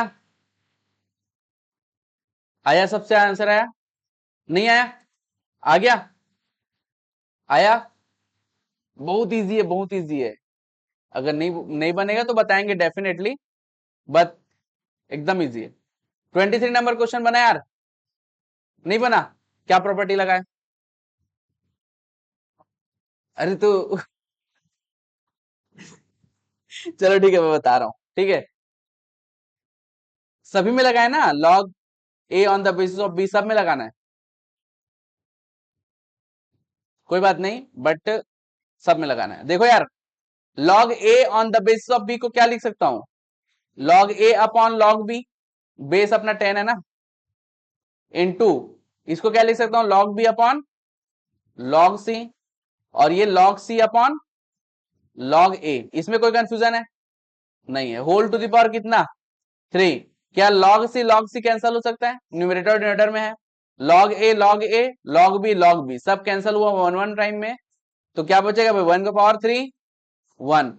[SPEAKER 1] आया? सबसे आंसर आया? नहीं आया? आ गया? आया? बहुत इजी है, बहुत इजी है। अगर नहीं नहीं बनेगा तो बताएंगे डेफिनेटली, बट एकदम इजी है। 23 नंबर क्वेश्चन बना यार? नहीं बना? क्या प्रॉपर्टी लगाए? अरे तो चलो ठीक है, मैं बता रहा हूं। ठीक है, सभी में लगाए ना, log A on the basis of B, सब में लगाना है, कोई बात नहीं, बट सब में लगाना है। देखो यार, log A on the basis of B को क्या लिख सकता हूं? Log A upon log B, base अपना 10 है ना, इनटू इसको क्या लिख सकता हूं? Log B upon log c, और ये लॉग सी अपॉन लॉग ए। इसमें कोई कंफ्यूजन है? नहीं है। होल टू द पावर कितना? 3। क्या लॉग सी कैंसिल हो सकता है? न्यूमरेटर डिनोमिनेटर में है। लॉग ए लॉग ए, लॉग बी सब कैंसिल हुआ 1 1 टाइम में, तो क्या बचेगा भाई 1 का पावर 3 1।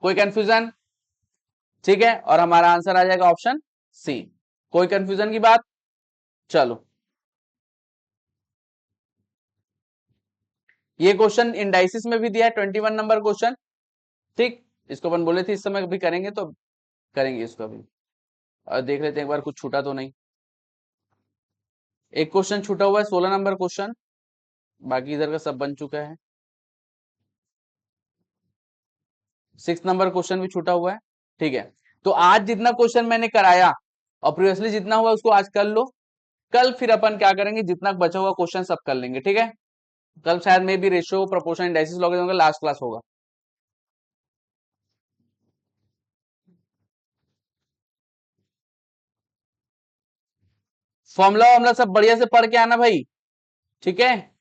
[SPEAKER 1] कोई कंफ्यूजन? ठीक है, और हमारा आंसर आ जाएगा ऑप्शन सी। कोई कंफ्यूजन की बात? चलो, ये क्वेश्चन इंडाइसिस में भी दिया है 21 नंबर क्वेश्चन। ठीक, इसको अपन बोले थे इस समय भी करेंगे, तो करेंगे इसको अभी। और देख लेते हैं एक बार कुछ छूटा तो नहीं। एक क्वेश्चन छूटा हुआ है 16 नंबर क्वेश्चन, बाकी इधर का सब बन चुका है। 6 नंबर क्वेश्चन भी छूटा हुआ है। ठीक है, तो आज जितना क्वेश्चन मैंने कराया और प्रीवियसली जितना हुआ उसको आज कर लो। कल फिर अपन क्या करेंगे, जितना बचा हुआ क्वेश्चन सब कर लेंगे। ठीक है, कल शायद में भी रेशियो प्रोपोर्शन इंडाइसिस लॉगरिथम का लास्ट क्लास होगा। फॉर्मूला वार्मूला सब बढ़िया से पढ़ के आना भाई। ठीक है।